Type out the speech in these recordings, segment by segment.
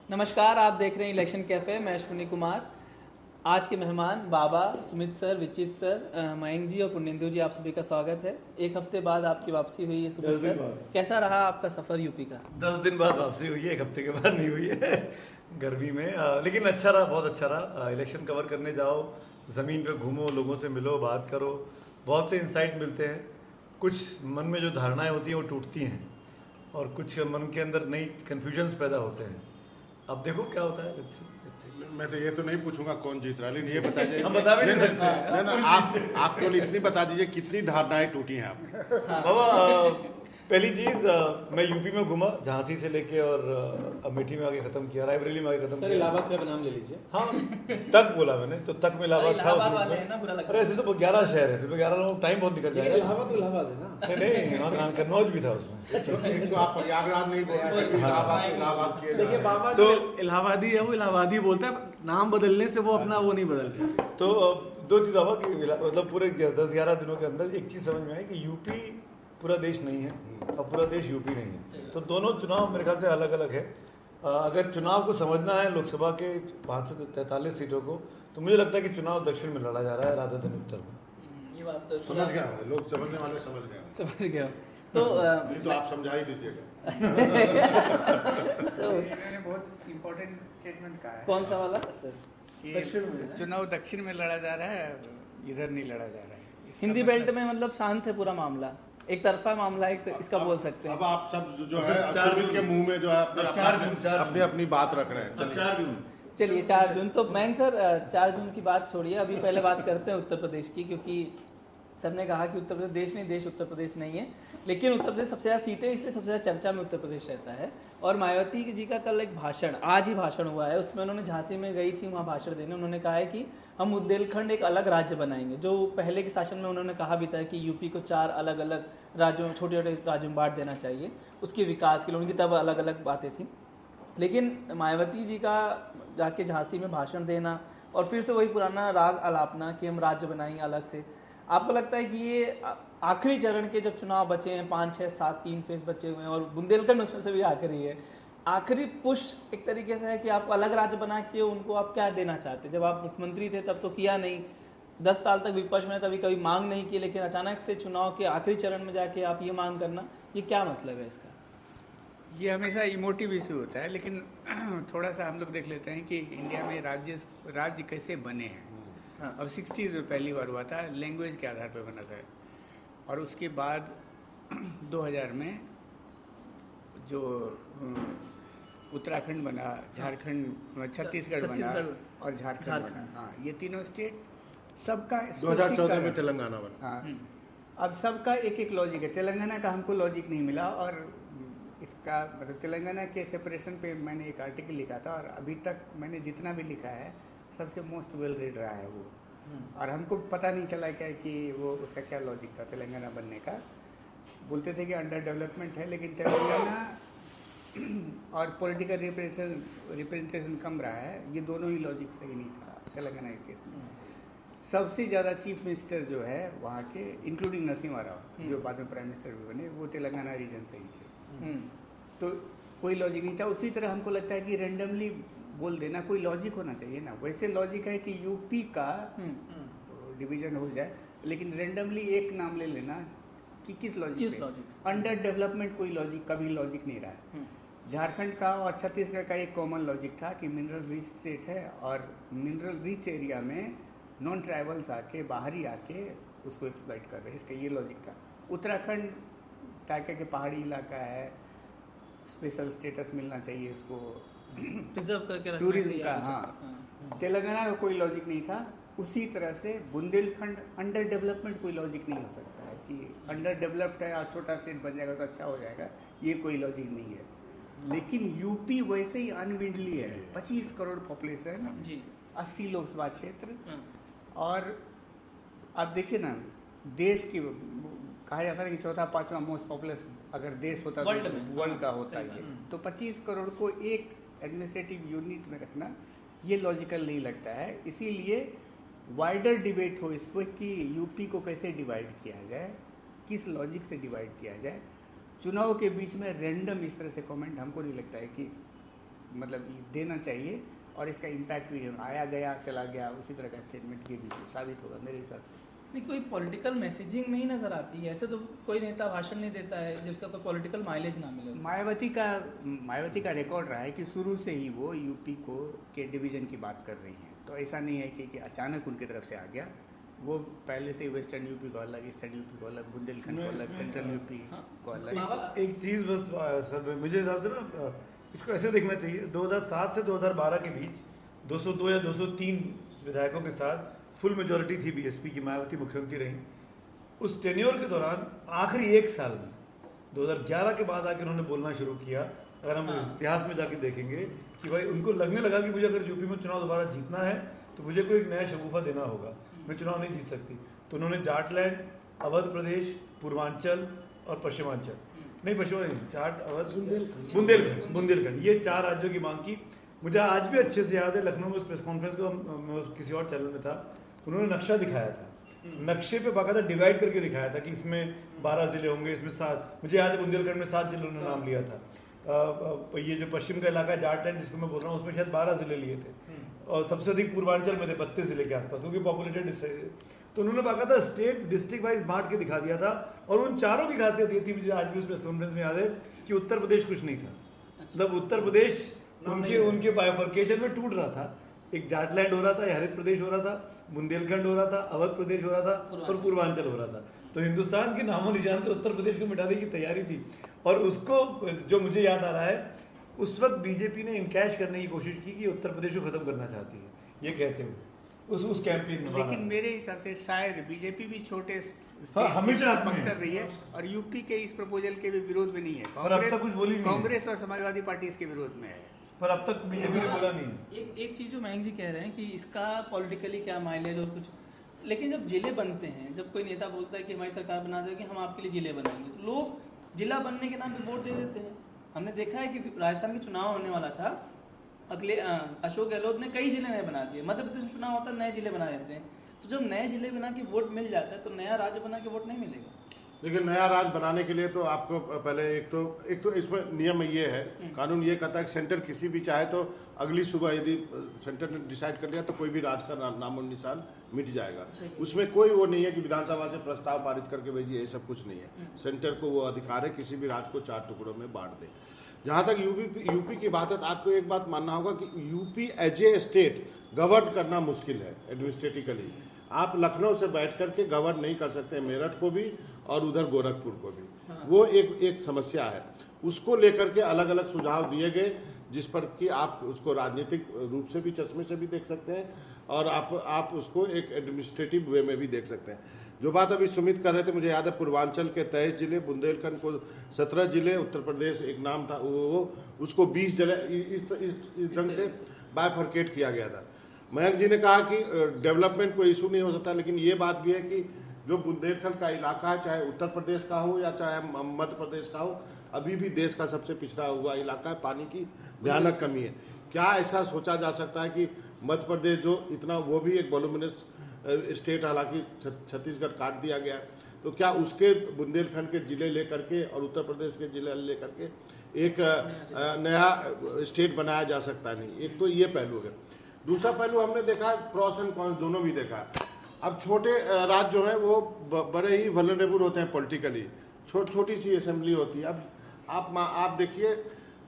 नमस्कार, आप देख रहे हैं इलेक्शन कैफे। मैं अश्विनी कुमार। आज के मेहमान बाबा, सुमित सर, विचित सर, मयंक जी और पुण्येंदु जी, आप सभी का स्वागत है। एक हफ्ते बाद आपकी वापसी हुई है सुमित सर, कैसा रहा आपका सफ़र यूपी का? 10 दिन बाद वापसी हुई है, एक हफ्ते के बाद नहीं हुई है गर्मी में। लेकिन अच्छा रहा, बहुत अच्छा रहा। इलेक्शन कवर करने जाओ, ज़मीन पे घूमो, लोगों से मिलो, बात करो, बहुत से इंसाइट मिलते हैं। कुछ मन में जो धारणाएं होती हैं वो टूटती हैं और कुछ मन के अंदर नई कन्फ्यूजन्स पैदा होते हैं। अब देखो क्या होता है। मैं तो ये तो नहीं पूछूंगा कौन जीत रहा है, लेकिन ये बताइए। हम बता भी नहीं सकते। ना आप केवल इतनी बता दीजिए कितनी धारणाएं टूटी हैं आप। बाबा, पहली चीज, मैं यूपी में घूमा, झांसी से लेके और अमेठी में आके खत्म किया, रायबरेली में आके खत्म किया। इलाहाबाद का नाम ले लीजिए। हाँ, तक बोला मैंने, तो तक में इलाहाबाद था। अरे ऐसे तो 11 शहर है, फिर 11 लोग टाइम बहुत निकल जाएगा। इलाहाबाद तो इलाहाबाद है ना? नहीं, वहाँ कन्नौज भी था उसमें। तो आप प्रयागराज नहीं बोल रहे, इलाहाबाद किए। देखिए बाबा तो इलाहाबादी है, वो इलाहाबादी बोलता है, नाम बदलने से वो अपना वो नहीं बदलते। तो दो चीज़ हुआ कि मतलब पूरे 10-11 दिनों के अंदर एक चीज़ समझ में आई कि यूपी पूरा देश नहीं है और पूरा देश यूपी नहीं है। तो दोनों चुनाव मेरे ख्याल से अलग अलग है। अगर चुनाव को समझना है लोकसभा के 543 सीटों को, तो मुझे लगता है कि चुनाव दक्षिण में लड़ा जा रहा है राधा दिन उत्तर में। ये बात तो समझ गया, लोग समझने वाले समझ गए। तो नहीं तो आप समझा ही दीजिएगा। तो मैंने बहुत इम्पोर्टेंट स्टेटमेंट कहा है। कौन सा वाला सर? कि दक्षिण में? चुनाव दक्षिण में लड़ा जा रहा है, इधर नहीं लड़ा जा रहा है। इसका हिंदी मतलब- बेल्ट में मतलब शांत है पूरा मामला, एक तरफा मामला, एक इसका बोल सकते हैं। अब आप सब जो है चार सुमित जून के मुंह में जो है चार जून अपनी अपनी बात रख रहे हैं। चलिए। 4 जून। चलिए 4 जून। तो मयंक सर, 4 जून की बात छोड़िए, अभी पहले बात करते हैं उत्तर प्रदेश की, क्योंकि सर ने कहा कि उत्तर प्रदेश देश नहीं, देश उत्तर प्रदेश नहीं है, लेकिन उत्तर प्रदेश सबसे ज़्यादा सीटें, इसलिए सबसे ज़्यादा चर्चा में उत्तर प्रदेश रहता है। और मायावती जी का कल एक भाषण, आज ही भाषण हुआ है, उसमें उन्होंने झांसी में गई थी वहाँ भाषण देने, उन्होंने कहा है कि हम बुंदेलखंड एक अलग राज्य बनाएंगे। जो पहले के शासन में उन्होंने कहा भी था कि यूपी को 4 अलग अलग राज्यों, छोटे छोटे राज्यों में बांट देना चाहिए उसके विकास के लिए, उनकी तब अलग अलग बातें थी। लेकिन मायावती जी का जाके झांसी में भाषण देना और फिर से वही पुराना राग अलापना कि हम राज्य बनाएंगे अलग से, आपको लगता है कि ये आखिरी चरण के जब चुनाव बचे हैं, 5, 6, 7 3 फेज बचे हुए हैं और बुंदेलखंड उसमें से भी आखिरी है, आखिरी पुश एक तरीके से है कि आप अलग राज्य बना के उनको आप क्या देना चाहते? जब आप मुख्यमंत्री थे तब तो किया नहीं, 10 साल तक विपक्ष में तभी कभी मांग नहीं की, लेकिन अचानक से चुनाव के आखिरी चरण में जाके आप ये मांग करना, ये क्या मतलब है इसका? ये हमेशा इमोटिव इशू होता है, लेकिन थोड़ा सा हम लोग देख लेते हैं कि इंडिया में राज्य कैसे बने हैं। हाँ। अब 60s में पहली बार हुआ था, लैंग्वेज के आधार पर बना था, और उसके बाद 2000 में जो उत्तराखंड बना, झारखंड, छत्तीसगढ़ बना और झारखंड बना। हाँ, ये तीनों स्टेट सबका 2014 में तेलंगाना बना। हाँ, अब सबका एक एक लॉजिक है। तेलंगाना का हमको लॉजिक नहीं मिला, और इसका मतलब तेलंगाना के सेपरेशन पे मैंने एक आर्टिकल लिखा था, और अभी तक मैंने जितना भी लिखा है सबसे मोस्ट वेल रीड रहा है वो। और हमको पता नहीं चला क्या कि वो उसका क्या लॉजिक था तेलंगाना बनने का। बोलते थे कि अंडर डेवलपमेंट है, लेकिन तेलंगाना और पॉलिटिकल रिप्रेजेंटेशन कम रहा है, ये दोनों ही लॉजिक सही नहीं था तेलंगाना के केस में। सबसे ज़्यादा चीफ मिनिस्टर जो है वहाँ के, इंक्लूडिंग नरसिम्हा राव जो बाद में प्राइम मिनिस्टर भी बने, वो तेलंगाना रीजन से ही थे। तो कोई लॉजिक नहीं था। उसी तरह हमको लगता है कि रेंडमली बोल देना, कोई लॉजिक होना चाहिए ना। वैसे लॉजिक है कि यूपी का डिवीजन हो जाए, लेकिन रेंडमली एक नाम ले लेना कि किस लॉजिक? अंडर डेवलपमेंट कोई लॉजिक, कभी लॉजिक नहीं रहा है। झारखंड का और छत्तीसगढ़ का एक कॉमन लॉजिक था कि मिनरल रिच स्टेट है, और मिनरल रिच एरिया में नॉन ट्राइबल्स आके, बाहरी आके उसको एक्सप्लॉइट कर रहे हैं, इसका ये लॉजिक था। उत्तराखंड ताकि के पहाड़ी इलाका है, स्पेशल स्टेटस मिलना चाहिए उसको, प्रिजर्व करके रखना टूरिज्म चाहिए का। आगे हाँ, चलकर। तेलंगाना का कोई लॉजिक नहीं था। उसी तरह से बुंदेलखंड अंडर डेवलपमेंट कोई लॉजिक नहीं हो सकता है कि अंडर डेवलप्ड है और छोटा स्टेट बन जाएगा तो अच्छा हो जाएगा, ये कोई लॉजिक नहीं है। लेकिन यूपी वैसे ही अनविंडली है, 25 करोड़ पॉपुलेशन जी, 80 लोकसभा क्षेत्र, और आप देखिए ना, देश की कहा जाता है कि चौथा 5वां मोस्ट पॉपुलस अगर देश होता तो वर्ल्ड का होता है, तो 25 करोड़ को एक एडमिनिस्ट्रेटिव यूनिट में रखना ये लॉजिकल नहीं लगता है। इसीलिए वाइडर डिबेट हो इस पर कि यूपी को कैसे डिवाइड किया जाए, किस लॉजिक से डिवाइड किया जाए। चुनाव के बीच में रैंडम इस तरह से कमेंट हमको नहीं लगता है कि मतलब देना चाहिए और इसका इम्पैक्ट भी आया गया चला गया उसी तरह का स्टेटमेंट ये भी साबित होगा मेरे हिसाब से। नहीं, कोई पॉलिटिकल मैसेजिंग नहीं नजर आती है। ऐसे तो कोई नेता भाषण नहीं देता है जिसका कोई पॉलिटिकल माइलेज ना मिले उसे। मायावती का रिकॉर्ड रहा है कि शुरू से ही वो यूपी के डिवीजन की बात कर रही हैं, तो ऐसा नहीं है कि अचानक उनकी तरफ से आ गया। वो पहले से वेस्टर्न यूपी को अलग, ईस्टर्न यूपी को अलग, बुंदेलखंड को अलग, सेंट्रल यूपी को अलग। एक चीज बस सर मुझे हिसाब से ना इसको ऐसे देखना चाहिए, 2007 से 2012 के बीच 202 या 203 विधायकों के साथ फुल मेजोरिटी थी बीएसपी की, मायावती मुख्यमंत्री रही। उस टेन्योर के दौरान आखिरी एक साल में 2011 के बाद आके उन्होंने बोलना शुरू किया। अगर हम इतिहास में जाके देखेंगे कि भाई उनको लगने लगा कि मुझे अगर यूपी में चुनाव दोबारा जीतना है तो मुझे कोई एक नया शगुफा देना होगा, मैं चुनाव नहीं जीत सकती। तो उन्होंने जाटलैंड, अवध प्रदेश, पूर्वांचल और पश्चिमांचल, नहीं पश्चिमांचल, जाट, अवध, बुंदेलखंड, ये 4 राज्यों की मांग की। मुझे आज भी अच्छे से याद है, लखनऊ में उस प्रेस कॉन्फ्रेंस को मैं किसी और चैनल में था, उन्होंने नक्शा दिखाया था, नक्शे पे बाकायदा डिवाइड करके दिखाया था कि इसमें 12 जिले होंगे, इसमें 7, मुझे याद है बुंदेलखंड में 7 जिलों ने नाम लिया था। ये जो पश्चिम का इलाका है जाटलैंड जिसको मैं बोल रहा हूँ, उसमें शायद 12 जिले लिए थे और सबसे अधिक पूर्वांचल में थे 32 जिले के आसपास, क्योंकि पॉपुलेटेड। तो उन्होंने बाकायदा स्टेट डिस्ट्रिक्ट वाइज बांट के दिखा दिया था। और उन चारों की खासियत ये थी, मुझे आज भी उस प्रेस कॉन्फ्रेंस में याद है, कि उत्तर प्रदेश कुछ नहीं था। मतलब उत्तर प्रदेश उनके बाइफर्केशन में टूट रहा था। एक जाटलैंड हो रहा था, हरित प्रदेश हो रहा था, बुंदेलखंड हो रहा था, अवध प्रदेश हो रहा था और पूर्वांचल हो रहा था। तो हिंदुस्तान के नामो निशान से उत्तर प्रदेश को मिटाने की तैयारी थी। और उसको जो मुझे याद आ रहा है, उस वक्त बीजेपी ने इनकैश करने की कोशिश की कि उत्तर प्रदेश को खत्म करना चाहती है, ये कहते हुए उस कैंपेन में। लेकिन मेरे हिसाब से शायद बीजेपी भी छोटे हमेशा पक्ष कर रही है और यूपी के इस प्रपोजल के भी विरोध में नहीं है। पर अब तक कुछ बोली नहीं है। कांग्रेस और समाजवादी पार्टी इसके विरोध में है, पर अब तक बीजेपी ने बोला नहीं। एक चीज जो मयंक जी कह रहे हैं कि इसका पॉलिटिकली क्या माइलेज और कुछ, लेकिन जब जिले बनते हैं, जब कोई नेता बोलता है कि हमारी सरकार बना देगी, हम आपके लिए जिले बनाएंगे, तो लोग जिला बनने के नाम पे वोट दे देते हैं। हमने देखा है कि राजस्थान के चुनाव होने वाला था, अगले अशोक गहलोत ने कई जिले नए बना दिए। मध्य प्रदेश में चुनाव होता है, नए जिले बना देते हैं। तो जब नए जिले बना के वोट मिल जाता है तो नया राज्य बना के वोट नहीं मिलेगा। लेकिन नया राज बनाने के लिए तो आपको पहले एक तो इसमें नियम ये है, कानून ये कहता है कि सेंटर किसी भी चाहे तो अगली सुबह यदि सेंटर ने डिसाइड कर लिया तो कोई भी राज का नाम और निशान मिट जाएगा। उसमें कोई वो नहीं है कि विधानसभा से प्रस्ताव पारित करके भेजिए, ये सब कुछ नहीं है। सेंटर को वो अधिकार है किसी भी राज्य को 4 टुकड़ों में बांट दे। जहाँ तक यूपी की बात है तो आपको एक बात मानना होगा कि UP as a state govern करना मुश्किल है एडमिनिस्ट्रेटिवली। आप लखनऊ से बैठ करके गवर्न नहीं कर सकते, मेरठ को भी और उधर गोरखपुर को भी। वो एक समस्या है, उसको लेकर के अलग अलग सुझाव दिए गए, जिस पर कि आप उसको राजनीतिक रूप से भी चश्मे से भी देख सकते हैं और आप उसको एक एडमिनिस्ट्रेटिव वे में भी देख सकते हैं। जो बात अभी सुमित कर रहे थे, मुझे याद है पूर्वांचल के 23 जिले, बुंदेलखंड को 17 जिले, उत्तर प्रदेश एक नाम था वो उसको 20 जिले, इस ढंग से बाइफर्केट किया गया था। मयंक जी ने कहा कि डेवलपमेंट कोई इशू नहीं हो सकता, लेकिन ये बात भी है कि जो बुंदेलखंड का इलाका है, चाहे उत्तर प्रदेश का हो या चाहे मध्य प्रदेश का हो, अभी भी देश का सबसे पिछड़ा हुआ इलाका है, पानी की भयानक कमी है। क्या ऐसा सोचा जा सकता है कि मध्य प्रदेश जो इतना, वो भी एक वॉल्यूमिनस स्टेट, हालांकि छत्तीसगढ़ काट दिया गया, तो क्या उसके बुंदेलखंड के जिले लेकर के और उत्तर प्रदेश के जिले लेकर के एक नया स्टेट बनाया जा सकता नहीं? एक तो ये पहलू है। दूसरा पहलू हमने देखा, प्रॉस एंड कॉन्स दोनों भी देखा। अब छोटे राज्य जो है वो बड़े ही वल्नरेबल होते हैं पॉलिटिकली, छोटी सी असेंबली होती है। अब आप देखिए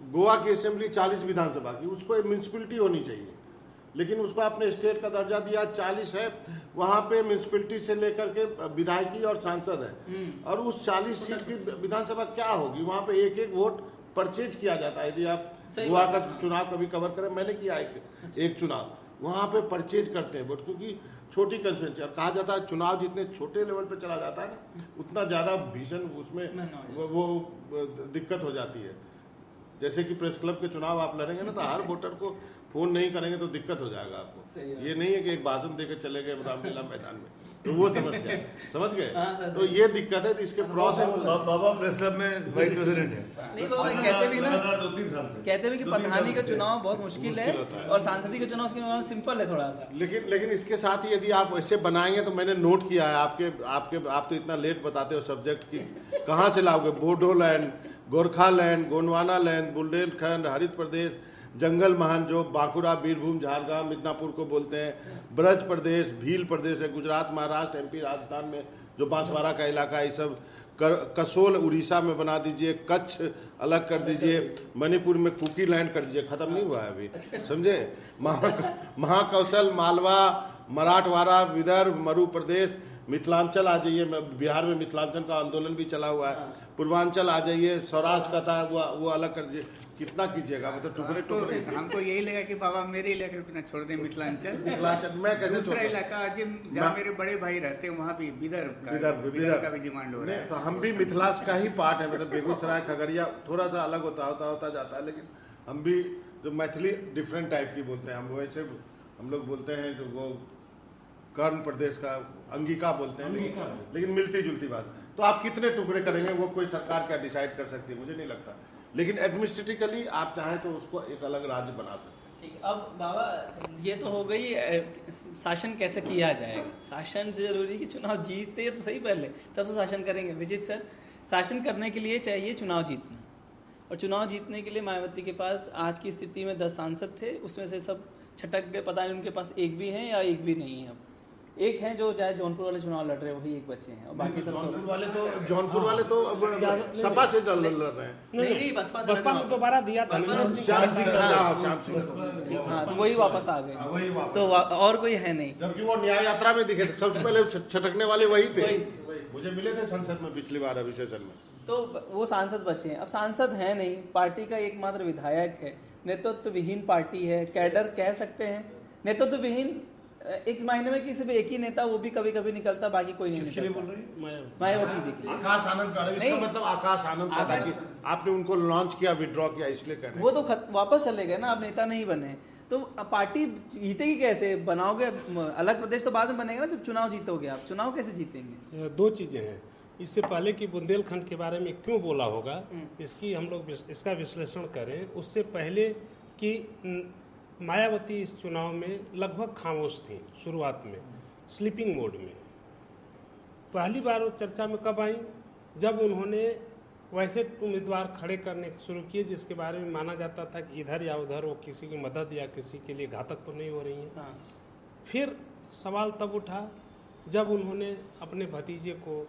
गोवा की असेंबली 40 विधानसभा की, उसको म्यूनिसिपलिटी होनी चाहिए, लेकिन उसको आपने स्टेट का दर्जा दिया, 40 है, वहाँ पे म्यूनिसिपलिटी से लेकर के विधायकी और सांसद है, और उस 40 सीट की विधानसभा क्या होगी? वहाँ पे एक एक वोट परचेज किया जाता है। यदि आप गोवा का चुनाव कभी कवर करें, मैंने किया एक चुनाव, वहाँ पे परचेज करते हैं वोट, क्योंकि छोटी कंस्टिट्यूंसी। और कहा जाता है चुनाव जितने छोटे लेवल पे चला जाता है ना, उतना ज़्यादा भीषण उसमें वो दिक्कत हो जाती है। जैसे कि प्रेस क्लब के चुनाव आप लड़ेंगे ना, तो हर वोटर को फोन नहीं करेंगे तो दिक्कत हो जाएगा आपको। ये नहीं है कि एक भाषण देकर चले गए रामलीला मैदान में, तो वो समस्या है, समझ गए? तो ये दिक्कत है, तो इसके pros and Baba press club में वाइस प्रेसिडेंट है। नहीं, वो कहते भी ना, कहते भी कि प्रधानी का चुनाव बहुत मुश्किल है और सांसदी का चुनाव उसके सिंपल है थोड़ा सा। लेकिन इसके साथ ही यदि आप ऐसे बनाएंगे, तो मैंने नोट किया है आप तो इतना लेट बताते हो सब्जेक्ट की, कहाँ से लाओगे? बोडोलैंड, गोरखालैंड, गोंडवाना लैंड, बुंदेलखंड, हरित प्रदेश, जंगल महान जो बांकुड़ा, बीरभूम, झारग्राम, मिदनापुर को बोलते हैं, ब्रज प्रदेश, भील प्रदेश है, गुजरात, महाराष्ट्र, एमपी, राजस्थान में जो बांसवाड़ा का इलाका है, ये सब कसोल उड़ीसा में बना दीजिए, कच्छ अलग कर दीजिए, मणिपुर में कुकी लैंड कर दीजिए, खत्म नहीं हुआ है अभी, समझे। महाकौशल, मालवा, मराठवाड़ा, विदर्भ, मरु प्रदेश, मिथिलांचल आ जाइए, बिहार में मिथिलांचल का आंदोलन भी चला हुआ है, पूर्वांचल आ जाइए, सौराष्ट्र का था वो अलग कर दीजिए, कितना कीजिएगा, मतलब टुकड़े टुकड़े। हमको यही लगा कि बाबा मेरे इलाके को ना छोड़ दे, मिथिलांचल मैं कैसे दूसरा इलाका जहाँ मेरे बड़े भाई रहते हैं वहाँ भी विदर्भ का भी डिमांड हो रहा है। तो हम भी मिथिलांचल का ही पार्ट है, मतलब बेगूसराय, खगड़िया थोड़ा सा अलग होता जाता है, लेकिन हम भी जो मैथिली डिफरेंट टाइप की बोलते हैं, हम वैसे हम लोग बोलते हैं जो वो कर्ण प्रदेश का अंगिका बोलते हैं, लेकिन मिलती जुलती बात। तो आप कितने टुकड़े करेंगे वो कोई सरकार क्या डिसाइड कर सकती है, मुझे नहीं लगता, लेकिन एडमिनिस्ट्रेटिवली आप चाहें तो उसको एक अलग राज्य बना सकते हैं। ठीक, अब बाबा ये तो हो गई शासन कैसे किया जाएगा। शासन से जरूरी कि चुनाव जीते तो सही पहले, तब से शासन करेंगे। विजित सर, शासन करने के लिए चाहिए चुनाव जीतना, और चुनाव जीतने के लिए मायावती के पास आज की स्थिति में 10 सांसद थे, उसमें से सब छटक गए, पता नहीं उनके पास एक भी हैं या एक भी नहीं है। अब एक हैं जो चाहे जौनपुर वाले चुनाव लड़ रहे हैं, वही एक बच्चे हैं, और बाकी सब जौनपुर वाले तो अब सपा से लड़ रहे हैं। नहीं बसपा में दोबारा दिया था, श्याम सिंह, हाँ, तो वही वापस आ गए, तो और कोई है नहीं। जबकि वो न्याय यात्रा में दिखे थे, सबसे पहले छटकने वाले वही थे, मुझे मिले थे संसद में पिछली बार अभिषेचन में। तो वो सांसद बचे हैं, अब सांसद है नहीं, पार्टी का एकमात्र विधायक है, नेतृत्व विहीन पार्टी है, कैडर कह सकते हैं नेतृत्व विहीन। एक महीने में किसी भी एक ही नेता, वो भी कभी कभी निकलता, बाकी कोई नहीं निकलता। बोल रहे हैं मायावती जी की। आकाश आनंद का, इसका मतलब आकाश आनंद का था कि आपने उनको लॉन्च किया, विड्रॉ किया, इसलिए कह रहे हैं। वो तो वापस चले गए ना, अब नेता नहीं बने, तो पार्टी जीतेगी कैसे? बनाओगे अलग प्रदेश तो बाद में बनेगा ना, जब चुनाव जीतोगे आप। चुनाव कैसे जीतेंगे? 2 चीजें हैं। इससे पहले कि बुंदेलखंड के बारे में क्यों बोला होगा, इसकी हम लोग इसका विश्लेषण करें। उससे पहले कि मायावती इस चुनाव में लगभग खामोश थी शुरुआत में, स्लीपिंग मोड में। पहली बार वो चर्चा में कब आई, जब उन्होंने वैसे उम्मीदवार खड़े करने शुरू किए जिसके बारे में माना जाता था कि इधर या उधर वो किसी की मदद या किसी के लिए घातक तो नहीं हो रही हैं। हाँ। फिर सवाल तब उठा जब उन्होंने अपने भतीजे को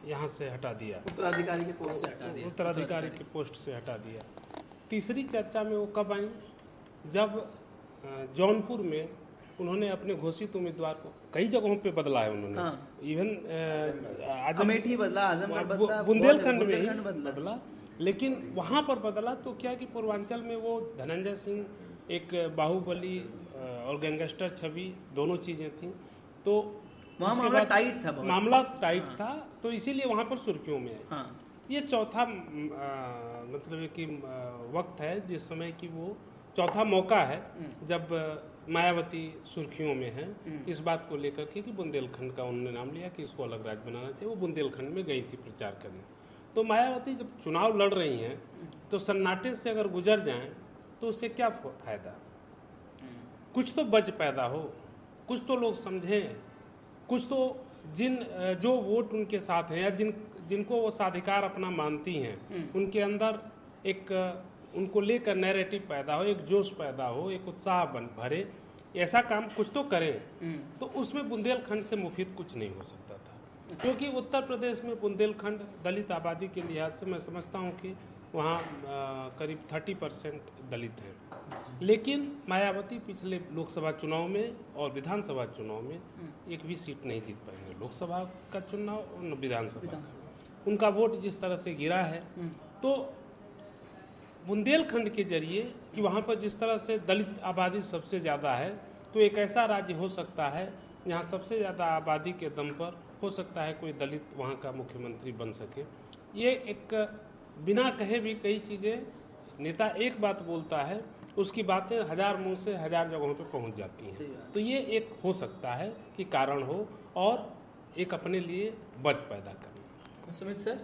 यहाँ से हटा दिया, उत्तराधिकारी के पोस्ट से हटा दिया, उत्तराधिकारी के पोस्ट से हटा दिया। तीसरी चर्चा में वो कब आई, जब जौनपुर में उन्होंने अपने घोषित उम्मीदवार को कई जगहों पे बदला है उन्होंने। हाँ। इवन अमेठी बदला, आजमगढ़ बदला, बुंदेलखंड में बदला, लेकिन वहाँ पर बदला तो क्या कि पूर्वांचल में वो धनंजय सिंह एक बाहुबली और गैंगस्टर छवि दोनों चीजें थी, तो वहाँ मामला टाइट था, मामला टाइट था, तो इसीलिए वहाँ पर सुर्खियों में है। हाँ। ये चौथा मतलब कि वक्त है जिस समय की वो चौथा मौका है जब मायावती सुर्खियों में है इस बात को लेकर के कि बुंदेलखंड का उन्होंने नाम लिया कि इसको अलग राज्य बनाना चाहिए। वो बुंदेलखंड में गई थी प्रचार करने। तो मायावती जब चुनाव लड़ रही हैं तो सन्नाटे से अगर गुजर जाएं तो उससे क्या फायदा? कुछ तो बज पैदा हो, कुछ तो लोग समझें, कुछ तो जो वोट उनके साथ हैं या जिनको वो साधिकार अपना मानती हैं, उनके अंदर एक उनको लेकर नैरेटिव पैदा हो, एक जोश पैदा हो, एक उत्साह भरे, ऐसा काम कुछ तो करें। तो उसमें बुंदेलखंड से मुफीद कुछ नहीं हो सकता था, क्योंकि उत्तर प्रदेश में बुंदेलखंड दलित आबादी के लिहाज से मैं समझता हूँ कि वहाँ करीब 30% दलित हैं। लेकिन मायावती पिछले लोकसभा चुनाव में और विधानसभा चुनाव में एक भी सीट नहीं जीत पाएंगे। लोकसभा का चुनाव और विधानसभा, उनका वोट जिस तरह से गिरा है, तो बुंदेलखंड के जरिए कि वहाँ पर जिस तरह से दलित आबादी सबसे ज़्यादा है, तो एक ऐसा राज्य हो सकता है जहाँ सबसे ज़्यादा आबादी के दम पर हो सकता है कोई दलित वहाँ का मुख्यमंत्री बन सके। ये एक बिना कहे भी कई चीज़ें, नेता एक बात बोलता है, उसकी बातें 1000 मुंह से 1000 जगहों पे पहुँच जाती हैं। तो ये एक हो सकता है कि कारण हो और एक अपने लिए बच पैदा करना। सुमित सर,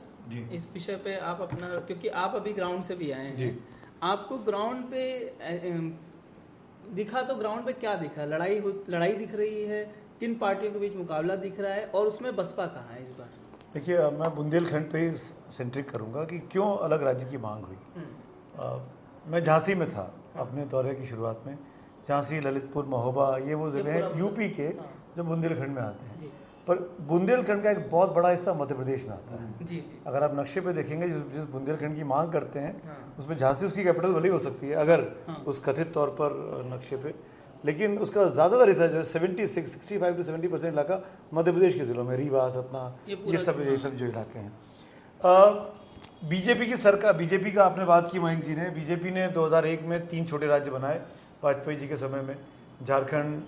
इस विषय पे आप अपना, क्योंकि आप अभी ग्राउंड से भी आए हैं, आपको ग्राउंड पे दिखा, तो ग्राउंड पे क्या दिखा? लड़ाई दिख रही है, किन पार्टियों के बीच मुकाबला दिख रहा है, और उसमें बसपा कहाँ है इस बार? देखिए, मैं बुंदेलखंड पे सेंट्रिक करूंगा कि क्यों अलग राज्य की मांग हुई। मैं झांसी में था अपने दौरे की शुरुआत में। झांसी, ललितपुर, महोबा, ये वो जगह हैं यूपी के जो बुंदेलखंड में आते हैं। पर बुंदेलखंड का एक बहुत बड़ा हिस्सा मध्य प्रदेश में आता है। जी। अगर आप नक्शे पे देखेंगे, जिस बुंदेलखंड की मांग करते हैं उसमें झांसी उसकी कैपिटल भले ही हो सकती है अगर उस कथित तौर पर नक्शे पे, लेकिन उसका ज़्यादातर हिस्सा जो है 65 to 70% इलाका मध्य प्रदेश के ज़िलों में, रीवा, सतना, ये सब जो इलाके हैं। बीजेपी की सरकार, बीजेपी का आपने बात की मयंक जी ने, बीजेपी ने 2001 में 3 छोटे राज्य बनाए वाजपेयी जी के समय में, झारखंड,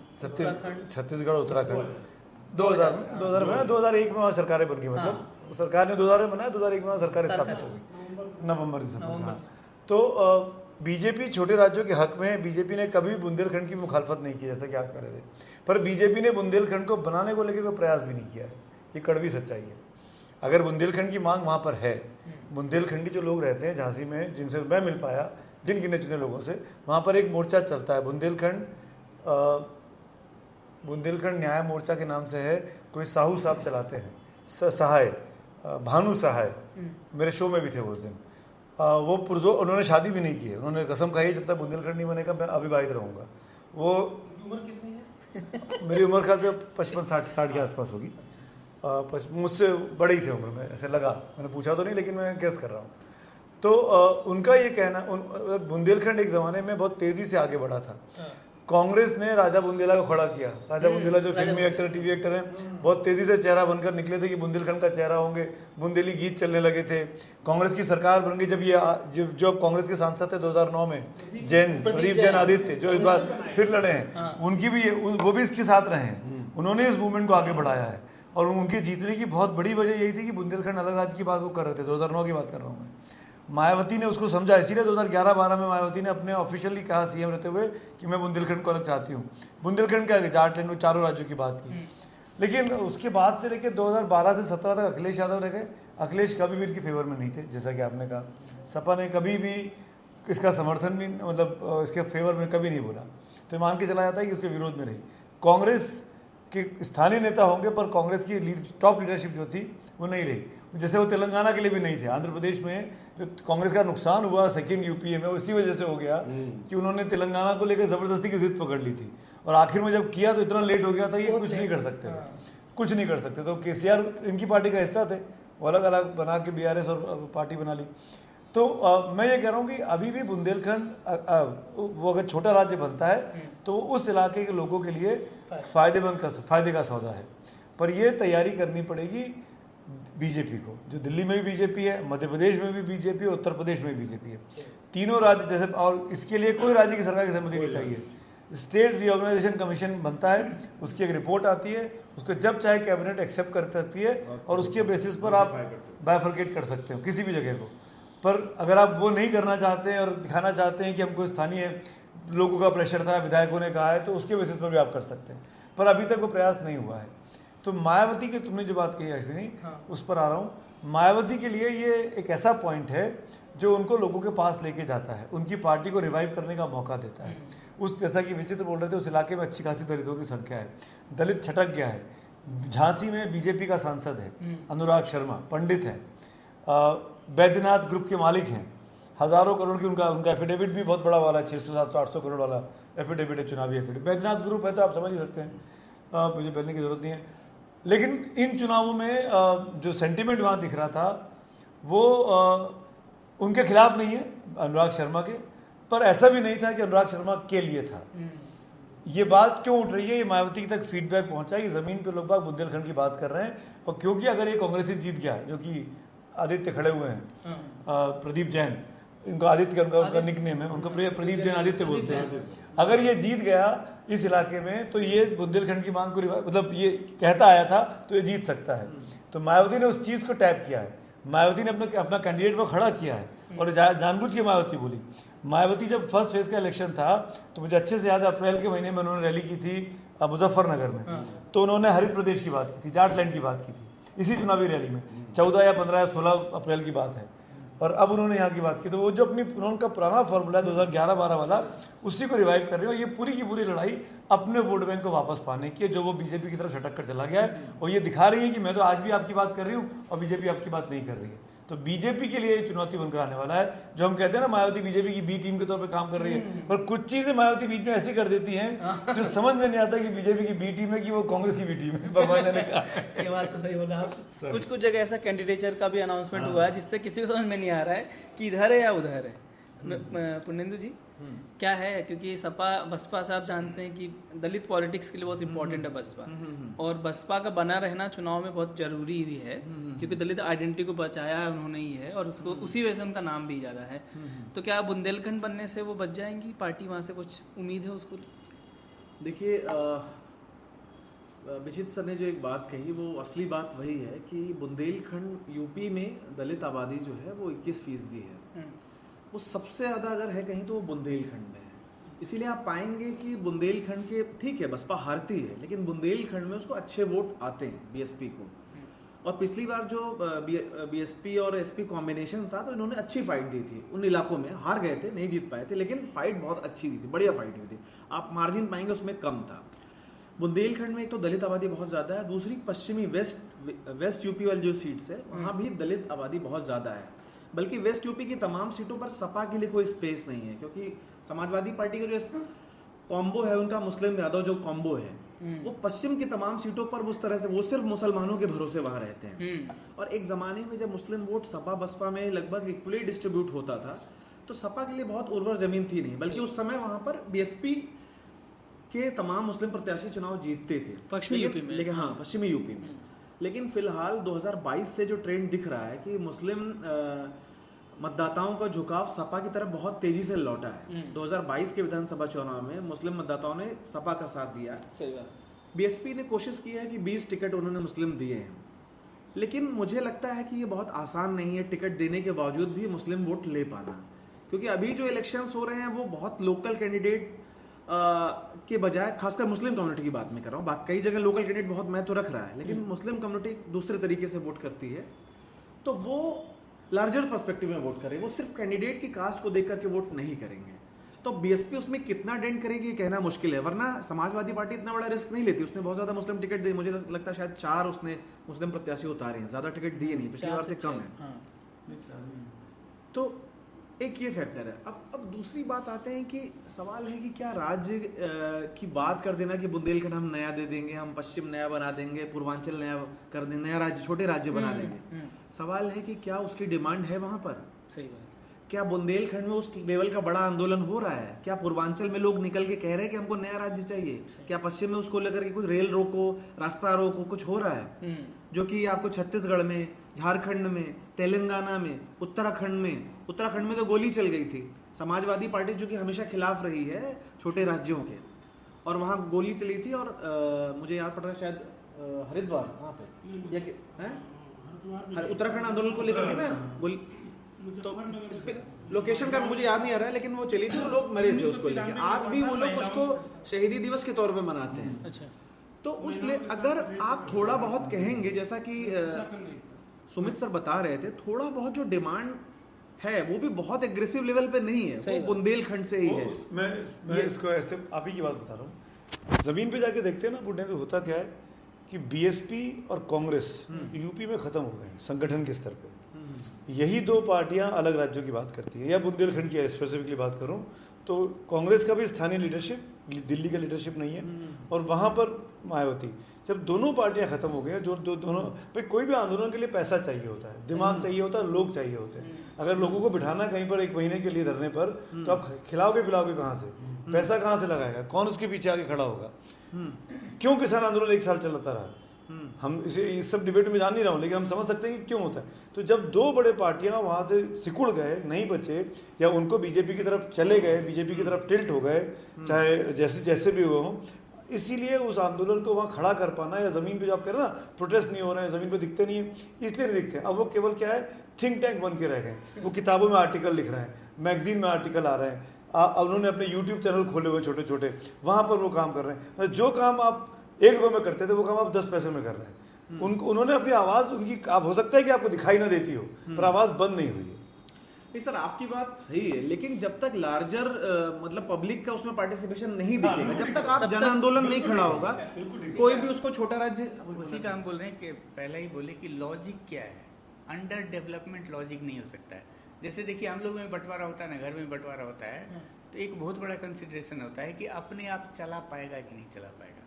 छत्तीसगढ़, उत्तराखंड। 2001 में वहाँ सरकारें बन गई, मतलब सरकार ने 2000 में बनाया, 2001 में सरकार स्थापित हो गई, नवंबर दिसंबर। तो बीजेपी छोटे राज्यों के हक में है। बीजेपी ने कभी बुंदेलखंड की मुखालफत नहीं की, जैसा कि आप कह रहे थे, पर बीजेपी ने बुंदेलखंड को बनाने को लेकर कोई प्रयास भी नहीं किया है। ये कड़वी सच्चाई है। अगर बुंदेलखंड की मांग वहाँ पर है, बुंदेलखंडी जो लोग रहते हैं झांसी में, जिनसे मैं मिल पाया, जिन गिने चुने लोगों से, वहाँ पर एक मोर्चा चलता है बुंदेलखंड न्याय मोर्चा के नाम से है। कोई साहू साहब चलाते हैं, सहाय, भानु सहाय, मेरे शो में भी थे उस दिन। वो पुरजोर, उन्होंने शादी भी नहीं की है, उन्होंने कसम खाई है जब तक बुंदेलखंड नहीं बनेगा मैं अविवाहित रहूँगा। वो उम्र कितनी है? मेरी उम्र ख्याल से 55-60 के आसपास होगी। मुझसे बड़े ही थे उम्र में, ऐसे लगा, मैंने पूछा तो नहीं लेकिन मैं गेस कर रहा हूँ। तो उनका ये कहना, बुंदेलखंड एक ज़माने में बहुत तेज़ी से आगे बढ़ा था। कांग्रेस ने राजा बुंदेला को खड़ा किया। राजा बुंदेला जो फिल्मी एक्टर, टीवी एक्टर हैं, बहुत तेजी से चेहरा बनकर निकले थे कि बुंदेलखंड का चेहरा होंगे। बुंदेली गीत चलने लगे थे। कांग्रेस की सरकार बन गई जब ये जो कांग्रेस के सांसद थे 2009 में, प्रदीप जैन आदित्य, जो इस बार फिर लड़े हैं, उनकी भी, वो भी इसके साथ रहे हैं। उन्होंने इस मूवमेंट को आगे बढ़ाया है और उनके जीतने की बहुत बड़ी वजह यही थी कि बुंदेलखंड अलग राज्य की बात वो कर रहे थे। 2009 की बात कर रहा हूँ मैं। मायावती ने उसको समझा, इसीलिए 2011-12 में मायावती ने अपने ऑफिशियली कहा सीएम रहते हुए कि मैं बुंदेलखंड को अलग चाहती हूँ। बुंदेलखंड क्या, झारखंड में चारों राज्यों की बात की। लेकिन उसके बाद से लेकर 2012 से 17 तक अखिलेश यादव रह गए। अखिलेश कभी भी इनके फेवर में नहीं थे, जैसा कि आपने कहा। सपा ने कभी भी इसका समर्थन भी, मतलब इसके फेवर में कभी नहीं बोला। तो मान के चला जाता है कि उसके विरोध में रही। कांग्रेस के स्थानीय नेता होंगे पर कांग्रेस की टॉप लीडरशिप जो थी वो नहीं रही। जैसे वो तेलंगाना के लिए भी नहीं थे। आंध्र प्रदेश में जो कांग्रेस का नुकसान हुआ सेकंड यूपीए में, उसी वजह से हो गया कि उन्होंने तेलंगाना को लेकर जबरदस्ती की जिद पकड़ ली थी और आखिर में जब किया तो इतना लेट हो गया था कि कुछ नहीं कर सकते थे, कुछ नहीं कर सकते। तो केसीआर इनकी पार्टी का हिस्सा थे, वो अलग अलग बना के बीआरएस और पार्टी बना ली। तो मैं ये कह रहा हूँ कि अभी भी बुंदेलखंड वो अगर छोटा राज्य बनता है तो उस इलाके के लोगों के लिए फायदे का सौदा है। पर ये तैयारी करनी पड़ेगी बीजेपी को, जो दिल्ली में भी बीजेपी है, मध्य प्रदेश में भी बीजेपी है, उत्तर प्रदेश में भी बीजेपी है। तीनों राज्य जैसे, और इसके लिए कोई राज्य की सरकार की सहमति नहीं चाहिए। स्टेट रीऑर्गेनाइजेशन कमीशन बनता है, उसकी एक रिपोर्ट आती है, उसको जब चाहे कैबिनेट एक्सेप्ट कर सकती है और उसके बेसिस पर आप बाइफरकेट कर सकते हो किसी भी जगह को। पर अगर आप वो नहीं करना चाहते हैं और दिखाना चाहते हैं कि हमको स्थानीय लोगों का प्रेशर था, विधायकों ने कहा है, तो उसके बेसिस पर भी आप कर सकते हैं। पर अभी तक वो प्रयास नहीं हुआ है। तो मायावती की तुमने जो बात कही अश्विनी, उस पर आ रहा हूँ। मायावती के लिए ये एक ऐसा पॉइंट है जो उनको लोगों के पास लेके जाता है, उनकी पार्टी को रिवाइव करने का मौका देता है। उस, जैसा कि विचित्र बोल रहे थे, उस इलाके में अच्छी खासी दलितों की संख्या है, दलित छटक गया है। झांसी में बीजेपी का सांसद है अनुराग शर्मा, पंडित है, बैद्यनाथ ग्रुप के मालिक हैं, हज़ारों करोड़ की उनका एफिडेविट भी बहुत बड़ा वाला, 600-700-800 करोड़ वाला एफिडेविट है, चुनावी एफिडेविट। बैद्यनाथ ग्रुप है तो आप समझ ही सकते हैं, मुझे बोलने की जरूरत नहीं है। लेकिन इन चुनावों में जो सेंटिमेंट वहाँ दिख रहा था वो उनके खिलाफ नहीं है, अनुराग शर्मा के, पर ऐसा भी नहीं था कि अनुराग शर्मा के लिए था। ये बात क्यों उठ रही है, ये मायावती तक फीडबैक पहुंचा कि जमीन पे लोग बाग बुंदेलखंड की बात कर रहे हैं। और क्योंकि अगर ये कांग्रेसी जीत गया, जो कि आदित्य खड़े हुए हैं, प्रदीप जैन, इनको आदित्य उनका निकनेम है, उनको प्रदीप जैन आदित्य बोलते हैं। अगर ये जीत गया इस इलाके में तो ये बुंदेलखंड की मांग को, मतलब ये कहता आया था, तो ये जीत सकता है। तो मायावती ने उस चीज़ को टैप किया है। मायावती ने अपना कैंडिडेट को खड़ा किया है और जानबूझ के मायावती बोली। मायावती जब फर्स्ट फेज का इलेक्शन था तो मुझे अच्छे से याद है, अप्रैल के महीने में उन्होंने रैली की थी मुजफ्फरनगर में। तो उन्होंने हरित प्रदेश की बात की थी, जाटलैंड की बात की थी इसी चुनावी रैली में। 14 या 15 या 16 अप्रैल की बात है। और अब उन्होंने यहाँ की बात की, तो वो जो उनका पुराना फॉर्मूला है 2011-12 वाला, उसी को रिवाइव कर रहे हो। ये पूरी की पूरी लड़ाई अपने वोट बैंक को वापस पाने की है, जो वो बीजेपी की तरफ छटक कर चला गया है। और ये दिखा रही है कि मैं तो आज भी आपकी बात कर रही हूँ और बीजेपी आपकी बात नहीं कर रही है। तो बीजेपी के लिए चुनौती बनकर आने वाला है। जो हम कहते हैं ना मायावती बीजेपी की बी टीम के तौर पे काम कर रही है, पर कुछ चीजें मायावती बीच में ऐसी कर देती हैं जो समझ में नहीं आता कि बीजेपी की बी टीम है कि वो कांग्रेस की बी टीम है। भगवान ने कहा ये बात तो सही बोला आप। कुछ जगह ऐसा कैंडिडेचर का भी अनाउंसमेंट हुआ है जिससे किसी को समझ में नहीं आ रहा है कि इधर है या उधर है। पुण्येंदु जी क्या है, क्योंकि सपा बसपा से आप जानते हैं कि दलित पॉलिटिक्स के लिए बहुत इंपॉर्टेंट है बसपा, और बसपा का बना रहना चुनाव में बहुत जरूरी भी है, क्योंकि दलित आइडेंटिटी को बचाया है उन्होंने ही है, और उसको उसी वजह से उनका नाम भी ज्यादा है। तो क्या बुंदेलखंड बनने से वो बच जाएंगी पार्टी, वहां से कुछ उम्मीद है उसको? देखिए विचित सर ने जो एक बात कही वो असली बात वही है कि बुंदेलखंड यूपी में दलित आबादी जो है वो 21% है। वो सबसे ज़्यादा अगर है कहीं तो वो बुंदेलखंड में है। इसीलिए आप पाएंगे कि बुंदेलखंड के, ठीक है बसपा हारती है, लेकिन बुंदेलखंड में उसको अच्छे वोट आते हैं बीएसपी को। और पिछली बार जो बीएसपी और एसपी कॉम्बिनेशन था तो इन्होंने अच्छी फाइट दी थी उन इलाकों में। हार गए थे, नहीं जीत पाए थे, लेकिन फाइट बहुत अच्छी दी थी, बढ़िया फाइट हुई थी। आप मार्जिन पाएंगे उसमें कम था। बुंदेलखंड में एक तो दलित आबादी बहुत ज़्यादा है, दूसरी पश्चिमी वेस्ट यूपी वाली जो सीट्स है वहाँ भी दलित आबादी बहुत ज़्यादा है। बल्कि वेस्ट यूपी की तमाम सीटों पर सपा के लिए कोई स्पेस नहीं है, क्योंकि समाजवादी पार्टी का जो कॉम्बो है उनका मुस्लिम यादव जो कॉम्बो है वो पश्चिम की तमाम सीटों पर उस तरह से वो सिर्फ मुसलमानों के भरोसे वहां रहते हैं। और एक जमाने में जब मुस्लिम वोट सपा बसपा में लगभग इक्वली डिस्ट्रीब्यूट होता था तो सपा के लिए बहुत उर्वर जमीन थी नहीं, बल्कि उस समय वहां पर बीएसपी के तमाम मुस्लिम प्रत्याशी चुनाव जीतते थे पश्चिमी यूपी में। लेकिन हाँ पश्चिमी यूपी में। लेकिन फिलहाल 2022 से जो ट्रेंड दिख रहा है कि मुस्लिम मतदाताओं का झुकाव सपा की तरफ बहुत तेजी से लौटा है। 2022 के विधानसभा चुनाव में मुस्लिम मतदाताओं ने सपा का साथ दिया। सही बात। बीएसपी ने कोशिश की है कि 20 टिकट उन्होंने मुस्लिम दिए हैं, लेकिन मुझे लगता है कि ये बहुत आसान नहीं है टिकट देने के बावजूद भी मुस्लिम वोट ले पाना, क्योंकि अभी जो इलेक्शंस हो रहे हैं वो बहुत लोकल कैंडिडेट के बजाय, खासकर मुस्लिम कम्युनिटी की बात मैं कर रहा हूँ, कई जगह लोकल कैंडिडेट बहुत महत्व रख रहा है, लेकिन मुस्लिम कम्युनिटी दूसरे तरीके से वोट करती है, तो वो लार्जर पर्सपेक्टिव में वोट करेंगे, वो सिर्फ कैंडिडेट की कास्ट को देख करके वोट नहीं करेंगे। तो बीएसपी उसमें कितना डेंट करेगी ये कहना मुश्किल है, वरना समाजवादी पार्टी इतना बड़ा रिस्क नहीं लेती। उसने बहुत ज्यादा मुस्लिम टिकट दिए, मुझे लगता है शायद 4 उसने मुस्लिम प्रत्याशी उतारे हैं, ज्यादा टिकट दिए नहीं, पिछली बार से कम है। तो एक ये फैक्टर है। अब दूसरी बात आते हैं कि सवाल है कि क्या राज्य की बात कर देना कि बुंदेलखंड हम नया दे देंगे, हम पश्चिम नया बना देंगे, पूर्वांचल नया कर देंगे, नया राज्य, छोटे राज्य बना देंगे। सवाल है कि क्या उसकी डिमांड है वहां पर? सही बात। क्या बुंदेलखंड में उस लेवल का बड़ा आंदोलन हो रहा है? क्या पूर्वांचल में लोग निकल के कह रहे हैं कि हमको नया राज्य चाहिए? क्या पश्चिम में उसको लेकर के कुछ रेल रोको, रास्ता रोको, कुछ हो रहा है? जो कि आपको छत्तीसगढ़ में, झारखंड में, तेलंगाना में, उत्तराखंड में तो गोली चल गई थी। समाजवादी पार्टी जो कि हमेशा खिलाफ रही है छोटे राज्यों के, और वहां गोली चली थी। और मुझे याद पड़ रहा है शायद हरिद्वार, कहाँ पे उत्तराखंड आंदोलन को लेकर के ना गोली, तो इस पे लोकेशन का मुझे याद नहीं आ रहा है, लेकिन वो चली थी, वो लोग मरे थे उसको लेकर। आज भी वो लोग उसको शहीदी दिवस के तौर पे मनाते हैं। अच्छा। तो उसमें अगर आप थोड़ा बहुत कहेंगे, जैसा कि सुमित सर बता रहे थे, थोड़ा बहुत जो डिमांड है वो भी बहुत एग्रेसिव लेवल पे नहीं है, वो बुंदेलखंड से ही है। मैं इसको ऐसे आप ही की बात बता रहा हूँ, जमीन पे जाके देखते हैं ना पुणे में होता क्या है कि बीएसपी और कांग्रेस यूपी में खत्म हो गए संगठन के स्तर पे। यही 2 पार्टियां अलग राज्यों की बात करती है, या बुंदेलखंड की स्पेसिफिकली बात करूं तो कांग्रेस का भी स्थानीय लीडरशिप, दिल्ली का लीडरशिप नहीं है, और वहां पर मायावती। जब दोनों पार्टियां खत्म हो गई, जो दोनों भाई, कोई भी आंदोलन के लिए पैसा चाहिए होता है, दिमाग चाहिए होता है, लोग चाहिए होते हैं। अगर लोगों को बिठाना कहीं पर 1 महीने के लिए धरने पर, तो आप खिलाओगे पिलाओगे कहाँ से? पैसा कहाँ से लगाएगा? कौन उसके पीछे आके खड़ा होगा? क्यों किसान आंदोलन 1 साल चलता रहा? हम इसे इस सब डिबेट में जान नहीं रहा हूँ, लेकिन हम समझ सकते हैं कि क्यों होता है। तो जब 2 बड़े पार्टियां वहां से सिकुड़ गए, नहीं बचे, या उनको बीजेपी की तरफ चले गए, बीजेपी की तरफ टिल्ट हो गए, चाहे जैसे भी हुए हों, इसीलिए उस आंदोलन को वहाँ खड़ा कर पाना, या जमीन पे जो आप कह रहे हैं ना प्रोटेस्ट नहीं हो रहे हैं, जमीन पे दिखते नहीं है, इसलिए नहीं दिखते। अब वो केवल क्या है, थिंक टैंक बन के रह गए। वो किताबों में आर्टिकल लिख रहे हैं, मैगजीन में आर्टिकल आ रहे हैं, अब उन्होंने अपने यूट्यूब चैनल खोले हुए छोटे छोटे, वहाँ पर वो काम कर रहे हैं। जो काम आप 1 रुपये में करते थे वो काम आप 10 पैसे में कर रहे हैं। उन्होंने अपनी आवाज़, उनकी आप हो सकता है कि आपको दिखाई ना देती हो, पर आवाज़ बंद नहीं हुई है। नहीं सर, आपकी बात सही है, लेकिन जब तक लार्जर मतलब पब्लिक का उसमें पार्टिसिपेशन नहीं दिखेगा, जब तक आप जन आंदोलन नहीं खड़ा होगा, कोई भी उसको छोटा राज्य, उसी का हम बोल रहे हैं कि पहले ही बोले कि लॉजिक क्या है। अंडर डेवलपमेंट लॉजिक नहीं हो सकता है। जैसे देखिए हम लोग में बंटवारा होता है ना, घर में बंटवारा होता है, तो एक बहुत बड़ा कंसिडरेशन होता है कि अपने आप चला पाएगा कि नहीं चला पाएगा।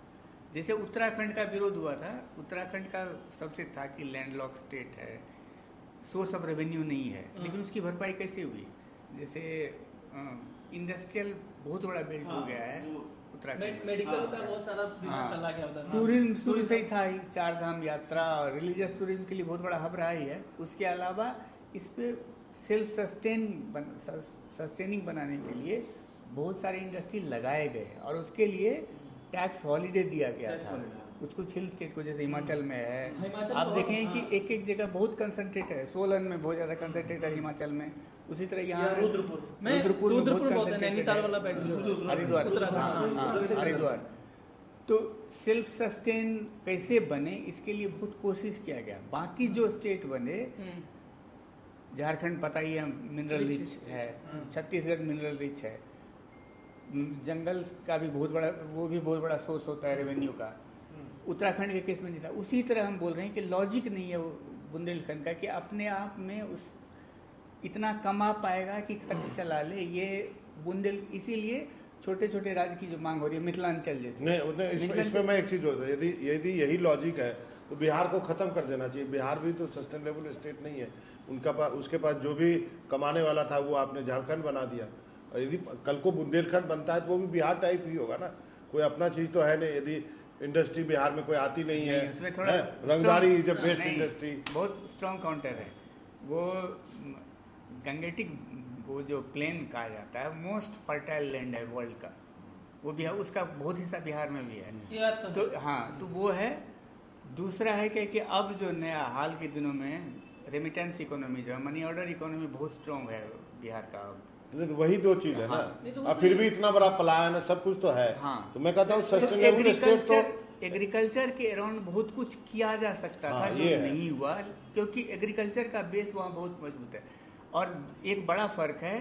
जैसे उत्तराखंड का विरोध हुआ था, उत्तराखंड का सबसे था कि लैंडलॉक स्टेट है, सोर्स ऑफ रेवेन्यू नहीं है, लेकिन उसकी भरपाई कैसे हुई? जैसे इंडस्ट्रियल बहुत बड़ा बेल्ट हो गया है उत्तराखंड, मेडिकल का बहुत सारा बिजनेस चला गया उधर। टूरिज्म शुरू से ही था ही, चार धाम यात्रा और रिलीजियस टूरिज्म के लिए बहुत बड़ा हब रहा ही है। उसके अलावा इस पे सेल्फ सस्टेनिंग बनाने के लिए बहुत सारे इंडस्ट्री लगाए गए और उसके लिए टैक्स हॉलीडे दिया गया था कुछ कुछ हिल स्टेट को, जैसे हिमाचल में है। आप देखें कि एक एक जगह बहुत कंसंट्रेट है, सोलन में बहुत ज़्यादा कंसंट्रेट है, हिमाचल में उसी तरह यहाँ रुद्रपुर में बहुत कंसंट्रेटेड है, हरिद्वार। तो सेल्फ सस्टेन कैसे बने इसके लिए बहुत कोशिश किया गया। बाकी जो स्टेट बने, झारखंड पता ही है मिनरल रिच है, छत्तीसगढ़ मिनरल रिच है, जंगल का भी बहुत बड़ा, वो भी बहुत बड़ा सोर्स होता है रेवेन्यू का। उत्तराखंड के केस में नहीं था। उसी तरह हम बोल रहे हैं कि लॉजिक नहीं है वो बुंदेलखंड का कि अपने आप में उस इतना कमा पाएगा कि खर्च चला ले, ये बुंदेल। इसीलिए छोटे छोटे राज्य की जो मांग हो रही है, मिथिलांचल जैसे नहीं, इसमें मैं एक चीज होता है, यदि यही लॉजिक है तो बिहार को खत्म कर देना चाहिए। बिहार भी तो सस्टेनेबल स्टेट नहीं है, उनका पास, उसके पास जो भी कमाने वाला था वो आपने झारखंड बना दिया। और यदि कल को बुंदेलखंड बनता है तो वो भी बिहार टाइप ही होगा ना, कोई अपना चीज तो है नहीं। यदि इंडस्ट्री बिहार में कोई आती नहीं है, उसमें थोड़ा रंगदारी इज अ बेस्ट इंडस्ट्री, बहुत स्ट्रॉन्ग काउंटर है वो। गंगेटिक वो जो प्लेन कहा जाता है मोस्ट फर्टाइल लैंड है वर्ल्ड का, वो बिहार, उसका बहुत हिस्सा बिहार में भी है। तो हाँ, तो वो है। दूसरा है कि अब जो नया हाल के दिनों में रेमिटेंस इकोनॉमी जो है, मनी ऑर्डर इकोनॉमी बहुत स्ट्रॉन्ग है बिहार का। तो वही दो चीज है ना। अब फिर भी इतना बड़ा पलायन है, सब कुछ तो है। हाँ, तो मैं कहता हूँ सस्टेनेबल स्टेट तो एग्रीकल्चर के अराउंड बहुत कुछ किया जा सकता था, जो नहीं हुआ, क्योंकि एग्रीकल्चर का बेस वहाँ बहुत मजबूत है। और एक बड़ा फर्क है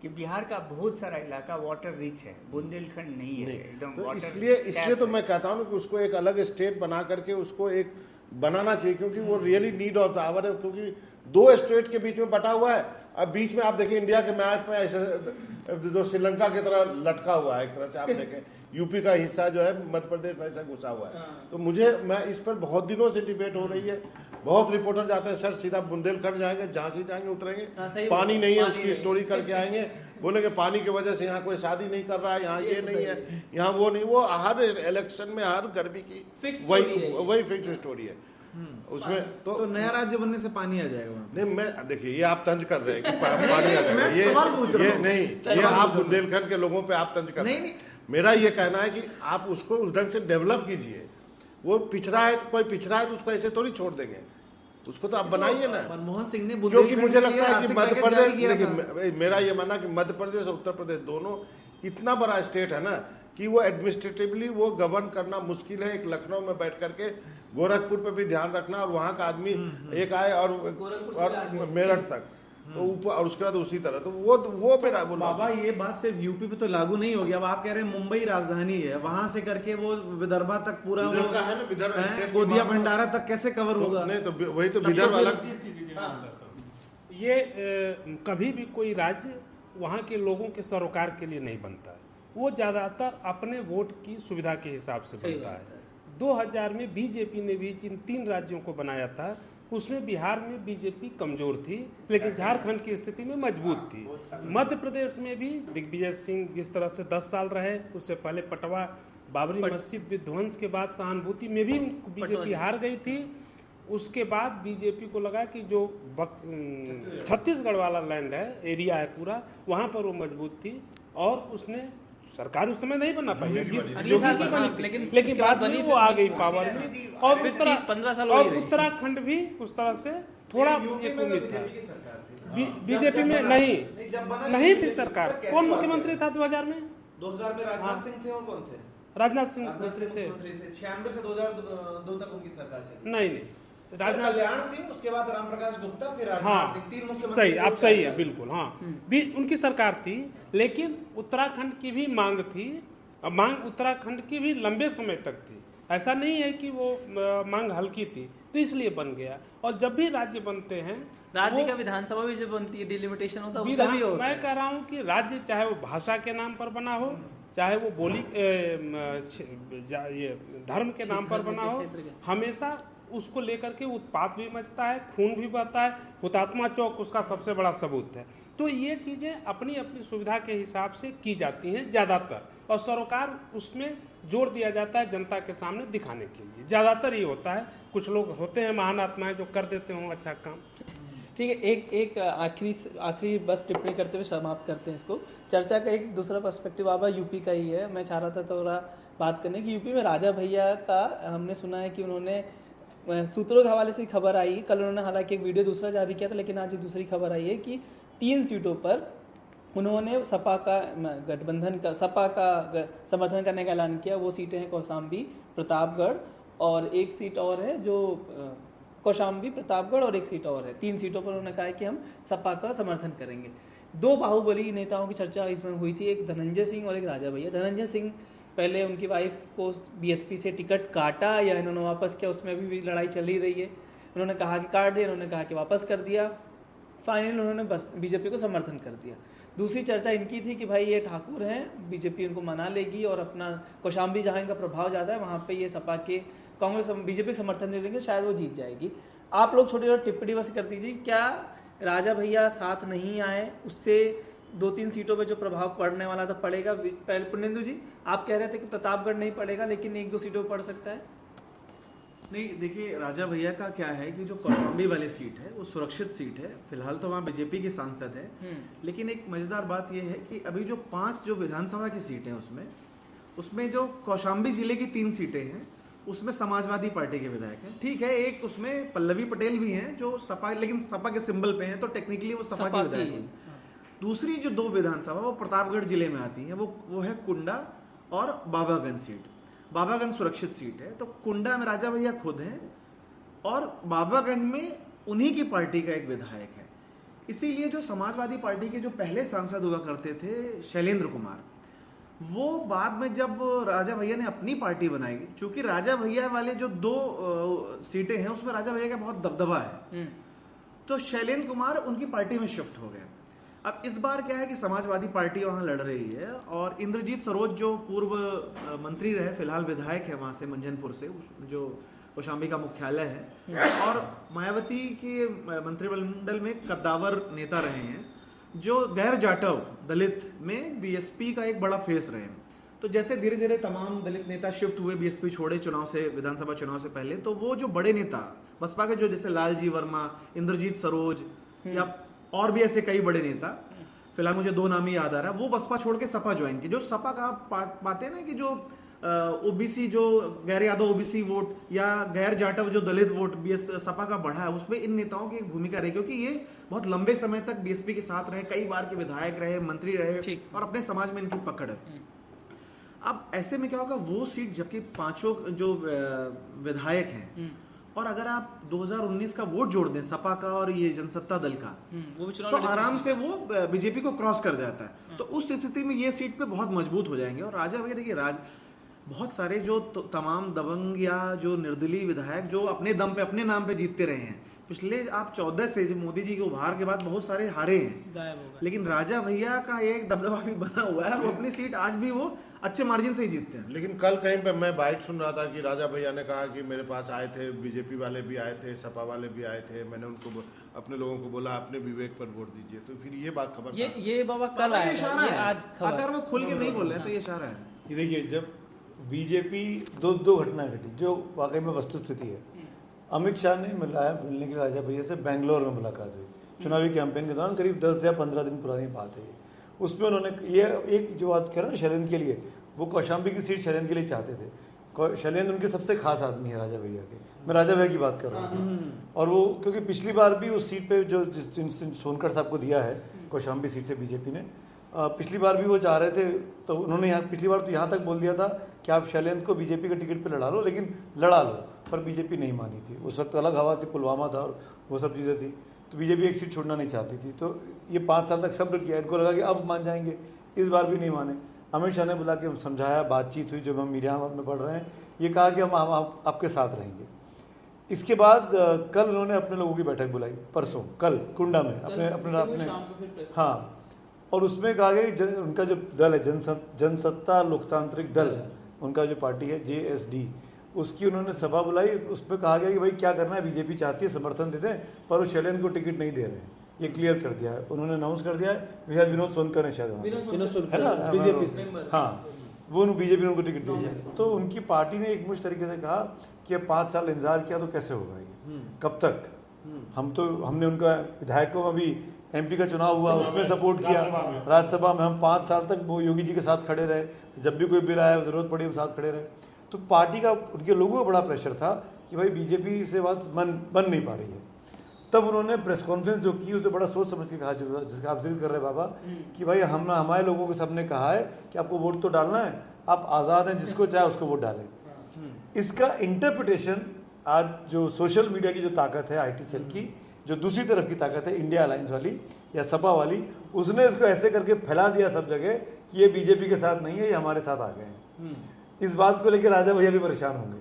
कि बिहार का बहुत सारा इलाका वाटर रिच है, बुंदेलखंड नहीं है एकदम। तो इसलिए तो मैं कहता हूँ कि उसको एक अलग स्टेट बना करके उसको एक बनाना चाहिए, क्योंकि वो really need of the hour है। क्योंकि दो स्टेट के बीच में बटा हुआ है। अब बीच में आप देखिए इंडिया के मैप में ऐसे जो श्रीलंका की तरह लटका हुआ है एक तरह से, आप देखें यूपी का हिस्सा जो है मध्य प्रदेश में ऐसा घुसा हुआ है। तो मैं इस पर बहुत दिनों से डिबेट हो रही है, बहुत रिपोर्टर जाते हैं, सर सीधा बुंदेलखंड जाएंगे, झांसी जाएंगे, उतरेंगे, पानी नहीं है, उसकी स्टोरी करके आएंगे, बोलेंगे पानी की वजह से यहाँ कोई शादी नहीं कर रहा है, यहाँ ये नहीं है, यहाँ वो नहीं। वो हर इलेक्शन में हर गर्मी की वही फिक्स स्टोरी है उसमें। तो नया राज्य बनने से पानी आ जाएगा। नहीं, मैं देखिए ये आप तंज कर रहे हैं कि पानी आ जाएगा, ये नहीं, ये आप बुंदेलखंड के लोगों पे आप तंज कर रहे हैं। मेरा ये कहना है कि आप उसको उस ढंग से डेवलप कीजिए। वो पिछड़ा है तो कोई पिछड़ा है तो उसको ऐसे थोड़ी छोड़ देंगे, उसको तो आप बनाइए ना। मनमोहन सिंह ने, क्योंकि मुझे लगता है कि मध्य प्रदेश, देखिए मेरा ये मानना कि मध्य प्रदेश और उत्तर प्रदेश दोनों इतना बड़ा स्टेट है ना कि वो एडमिनिस्ट्रेटिवली वो गवर्न करना मुश्किल है। एक लखनऊ में बैठ करके गोरखपुर पे भी ध्यान रखना, और वहाँ का आदमी एक आए और मेरठ तक, तो ऊपर, और उसके बाद उसी तरह। तो वो मेरा बाबा, ये बात सिर्फ यूपी पे तो लागू नहीं होगी। अब आप कह रहे हैं मुंबई राजधानी है, वहां से करके वो विदर्भा तक पूरा वो है ना, विदर्भ गोदिया भंडारा तक कैसे कवर होगा? नहीं, तो वही तो विदर्भ अलग। ये कभी भी कोई राज्य वहाँ के लोगों के सरोकार के लिए नहीं बनता है, वो ज़्यादातर अपने वोट की सुविधा के हिसाब से बनता है। 2000 में बीजेपी ने भी जिन 3 राज्यों को बनाया था, उसमें बिहार में बीजेपी कमजोर थी, लेकिन झारखंड की स्थिति में मजबूत थी। मध्य प्रदेश में भी दिग्विजय सिंह जिस तरह से 10 साल रहे, उससे पहले पटवा बाबरी मस्जिद विध्वंस के बाद सहानुभूति में भी बीजेपी हार गई थी। उसके बाद बीजेपी को लगा कि जो छत्तीसगढ़ वाला लैंड है, एरिया है पूरा, वहाँ पर वो मजबूत थी, और उसने सरकार उस समय नहीं बना पाई जो की बनी थी, लेकिन बाद बनी, वो आ गई पावर में। और 15 साल और उत्तराखंड भी उस तरह से थोड़ा एक उम्मीद था। बीजेपी में नहीं थी सरकार। कौन मुख्यमंत्री था 2000 में? 2000 में राजनाथ सिंह थे, और कौन थे? राजनाथ सिंह थे। 96 से 2002 तक उनकी सरकार चली। नहीं, राजनाथ कल्याण सिंह, उसके बाद रामप्रकाश गुप्ता, फिर राजनाथ सिंह, 3 मुख्यमंत्री। सही, आप सही है, बिल्कुल। हाँ, भी उनकी सरकार थी, लेकिन उत्तराखंड की भी मांग थी, मांग उत्तराखंड की भी लंबे समय तक थी। ऐसा नहीं है कि वो मांग हल्की थी, तो इसलिए बन गया। और जब भी राज्य बनते हैं, राज्य का विधानसभा भी जब बनती है, डिलिमिटेशन होता है, उसमें भी होता मैं है। कह रहा हूँ कि राज्य चाहे वो भाषा के नाम पर बना हो, चाहे वो बोली ये धर्म के नाम पर बना हो, हमेशा उसको लेकर के उत्पात भी मचता है, खून भी बहता है। हुतात्मा चौक उसका सबसे बड़ा सबूत है। तो ये चीज़ें अपनी अपनी सुविधा के हिसाब से की जाती हैं ज़्यादातर, और सरोकार उसमें जोर दिया जाता है जनता के सामने दिखाने के लिए, ज़्यादातर ये होता है। कुछ लोग होते हैं महान आत्माएं जो कर देते हों अच्छा काम। ठीक है, एक आखिरी बस टिप्पणी करते हुए समाप्त करते हैं इसको। चर्चा का एक दूसरा पर्सपेक्टिव आवा यूपी का ही है। मैं चाह रहा था थोड़ा बात करने की, यूपी में राजा भैया का हमने सुना है कि उन्होंने सूत्रों के हवाले से खबर आई, कल उन्होंने हालांकि एक वीडियो दूसरा जारी किया था, लेकिन आज एक दूसरी खबर आई है कि 3 सीटों पर उन्होंने सपा का गठबंधन का सपा का समर्थन करने का ऐलान किया। वो सीटें हैं कौशाम्बी, प्रतापगढ़ और एक सीट और है जो कौशाम्बी, प्रतापगढ़ और एक सीट और है। 3 सीटों पर उन्होंने कहा है कि हम सपा का समर्थन करेंगे। 2 बाहुबली नेताओं की चर्चा इसमें हुई थी, एक धनंजय सिंह और एक राजा भैया। धनंजय सिंह पहले उनकी वाइफ को बीएसपी से टिकट काटा या इन्होंने वापस किया, उसमें भी लड़ाई चल ही रही है। उन्होंने कहा कि काट दिया, उन्होंने कहा कि वापस कर दिया। फाइनल उन्होंने बस बीजेपी को समर्थन कर दिया। दूसरी चर्चा इनकी थी कि भाई ये ठाकुर हैं, बीजेपी उनको मना लेगी और अपना कौशाम्बी जहाँ इनका प्रभाव ज़्यादा है वहाँ पे ये सपा के कांग्रेस बीजेपी को समर्थन दे देंगे, शायद वो जीत जाएगी। आप लोग छोटी छोटी टिप्पणी बस कर दीजिए, क्या राजा भैया साथ नहीं आए उससे 2-3 सीटों पे जो प्रभाव पड़ने वाला था पड़ेगा? पहले पुनिंदु जी आप कह रहे थे कि प्रतापगढ़ नहीं पड़ेगा, लेकिन 1-2 सीटों पर पड़ सकता है। नहीं, देखिए राजा भैया का क्या है कि जो कौशाम्बी वाली सीट है वो सुरक्षित सीट है। फिलहाल तो वहाँ बीजेपी के सांसद है, लेकिन एक मजेदार बात यह है कि अभी जो 5 जो विधानसभा की सीटें हैं उसमें जो कौशाम्बी जिले की 3 सीटें हैं उसमें समाजवादी पार्टी के विधायक हैं। ठीक है, एक उसमें पल्लवी पटेल भी हैं जो सपा, लेकिन सपा के सिंबल पे हैं, तो टेक्निकली वो सपा के विधायक हैं। दूसरी जो 2 विधानसभा वो प्रतापगढ़ जिले में आती है, वो है कुंडा और बाबागंज सीट। बाबागंज सुरक्षित सीट है, तो कुंडा में राजा भैया खुद हैं और बाबागंज में उन्हीं की पार्टी का एक विधायक है। इसीलिए जो समाजवादी पार्टी के जो पहले सांसद हुआ करते थे शैलेंद्र कुमार, वो बाद में जब राजा भैया ने अपनी पार्टी बनाई, चूंकि राजा भैया वाले जो 2 सीटें हैं उसमें राजा भैया का बहुत दबदबा है, तो शैलेंद्र कुमार उनकी पार्टी में शिफ्ट हो गए। अब इस बार क्या है कि समाजवादी पार्टी वहां लड़ रही है और इंद्रजीत सरोज जो पूर्व मंत्री रहे, फिलहाल विधायक है वहां से मंझनपुर से, जो कौशाम्बी का मुख्यालय है, और मायावती के मंत्रिमंडल में कद्दावर नेता रहे हैं जो गैर जाटव दलित में बीएसपी का एक बड़ा फेस रहे हैं। तो जैसे धीरे धीरे तमाम दलित नेता शिफ्ट हुए, बीएसपी छोड़े चुनाव से, विधानसभा चुनाव से पहले, तो वो जो बड़े नेता बसपा के जो जैसे लालजी वर्मा, इंद्रजीत सरोज या और भी ऐसे कई बड़े नेता, फिलहाल मुझे 2 नाम ही याद आ रहा है, वो बसपा छोड़ के सपा ज्वाइन की। जो सपा का पाते हैं ना कि जो ओबीसी, जो गैर यादव ओबीसी वोट या गैर जाटव जो दलित वोट सपा का बढ़ा है, उसमें इन नेताओं की एक भूमिका रही, क्योंकि ये बहुत लंबे समय तक बीएसपी के साथ रहे, कई बार के विधायक रहे, मंत्री रहे और अपने समाज में इनकी पकड़ है। अब ऐसे में क्या होगा, वो सीट जबकि 5 जो विधायक हैं, और अगर आप 2019 का वोट जोड़ दें सपा का और ये जनसत्ता दल का, वो भी तो आराम से वो बीजेपी को क्रॉस कर जाता है। तो उस स्थिति में ये सीट पे बहुत मजबूत हो जाएंगे। और राजा भैया देखिए, बहुत सारे जो तमाम दबंग या जो निर्दलीय विधायक जो अपने दम पे अपने नाम पे जीतते रहे हैं, पिछले आप 14 से जो मोदी जी के उभार के बाद बहुत सारे हारे हैं, लेकिन राजा भैया का एक दबदबा भी बना हुआ है, वो अपनी सीट आज भी वो अच्छे मार्जिन से ही जीतते हैं। लेकिन कल कहीं पे मैं बाइट सुन रहा था कि राजा भैया ने कहा कि मेरे पास आए थे, बीजेपी वाले भी आए थे, सपा वाले भी आए थे, मैंने उनको अपने लोगों को बोला अपने विवेक पर वोट दीजिए। तो फिर ये बात खबर ये बाबा कल आया इशारा है, आज अगर वो खुल के नहीं बोल रहे हैं तो ये इशारा है। ये देखिए, जब बीजेपी दो घटना घटी जो वाकई में वस्तुस्थिति है। अमित शाह ने मिलने के राजा भैया से बेंगलोर में मुलाकात हुई चुनावी कैंपेन के दौरान, करीब 10 या 15 दिन पुरानी बात है। उसमें उन्होंने ये एक जो बात कह रहा ना शैलेंद्र के लिए, वो कौशाम्बी की सीट शैलेंद्र के लिए चाहते थे। शैलेंद्र उनके सबसे खास आदमी है राजा भैया के, मैं राजा भैया की बात कर रहा हूँ। और वो क्योंकि पिछली बार भी उस सीट पे जो सोनकर साहब को दिया है कौशाम्बी सीट से बीजेपी ने, पिछली बार भी वो चाह रहे थे, तो उन्होंने पिछली बार तो यहाँ तक बोल दिया था कि आप शैलेंद्र को बीजेपी के टिकट पे लड़ा लो, लेकिन लड़ा लो, पर बीजेपी नहीं मानी थी। उस वक्त अलग हवा थी, पुलवामा था और वो सब चीज़ें थी, तो बीजेपी एक सीट छोड़ना नहीं चाहती थी। तो ये 5 साल तक सब्र किया, इनको लगा कि अब मान जाएंगे, इस बार भी नहीं माने। अमित शाह ने बुला के समझाया, बातचीत हुई, जो हम मीडिया में पढ़ रहे हैं, ये कहा कि हम आपके साथ रहेंगे। इसके बाद कल उन्होंने अपने लोगों की बैठक बुलाई, परसों कल कुंडा में अपने हाँ, और उसमें कहा गया कि उनका जो दल है जनसत्ता लोकतांत्रिक दल, उनका जो पार्टी है JSD, उसकी उन्होंने सभा बुलाई। उसमें कहा गया कि भाई क्या करना है, बीजेपी चाहती है समर्थन दे दें, पर वो शैलेंद्र को टिकट नहीं दे रहे हैं, ये क्लियर कर दिया है उन्होंने, अनाउंस कर दिया है। शायद विनोद सोनकर ने शायद बीजेपी से, हाँ, वो बीजेपी ने उनको टिकट दी है। तो उनकी पार्टी ने एक मुझ तरीके से कहा कि अब 5 साल इंतजार किया तो कैसे होगा ये, कब तक। हमने उनका विधायकों में भी MP का चुनाव हुआ, उसमें सपोर्ट किया, राज्यसभा में हम 5 साल तक वो योगी जी के साथ खड़े रहे, जब भी कोई बिल आया जरूरत पड़ी हम साथ खड़े रहे। तो पार्टी का, उनके लोगों का बड़ा प्रेशर था कि भाई बीजेपी से बात बन नहीं पा रही है। तब उन्होंने प्रेस कॉन्फ्रेंस जो की, उसने बड़ा सोच समझ के कहा, जिसका आप जिक्र कर रहे हैं बाबा, कि भाई हमारे लोगों को सबने कहा है कि आपको वोट तो डालना है, आप आज़ाद हैं, जिसको चाहे उसको वोट डालें। इसका इंटरप्रिटेशन आज जो सोशल मीडिया की जो ताकत है IT सेल की, जो दूसरी तरफ की ताकत है इंडिया अलायंस वाली या सपा वाली, उसने इसको ऐसे करके फैला दिया सब जगह कि ये बीजेपी के साथ नहीं है, ये हमारे साथ आ गए हैं। इस बात को लेकर राजा भैया भी परेशान होंगे,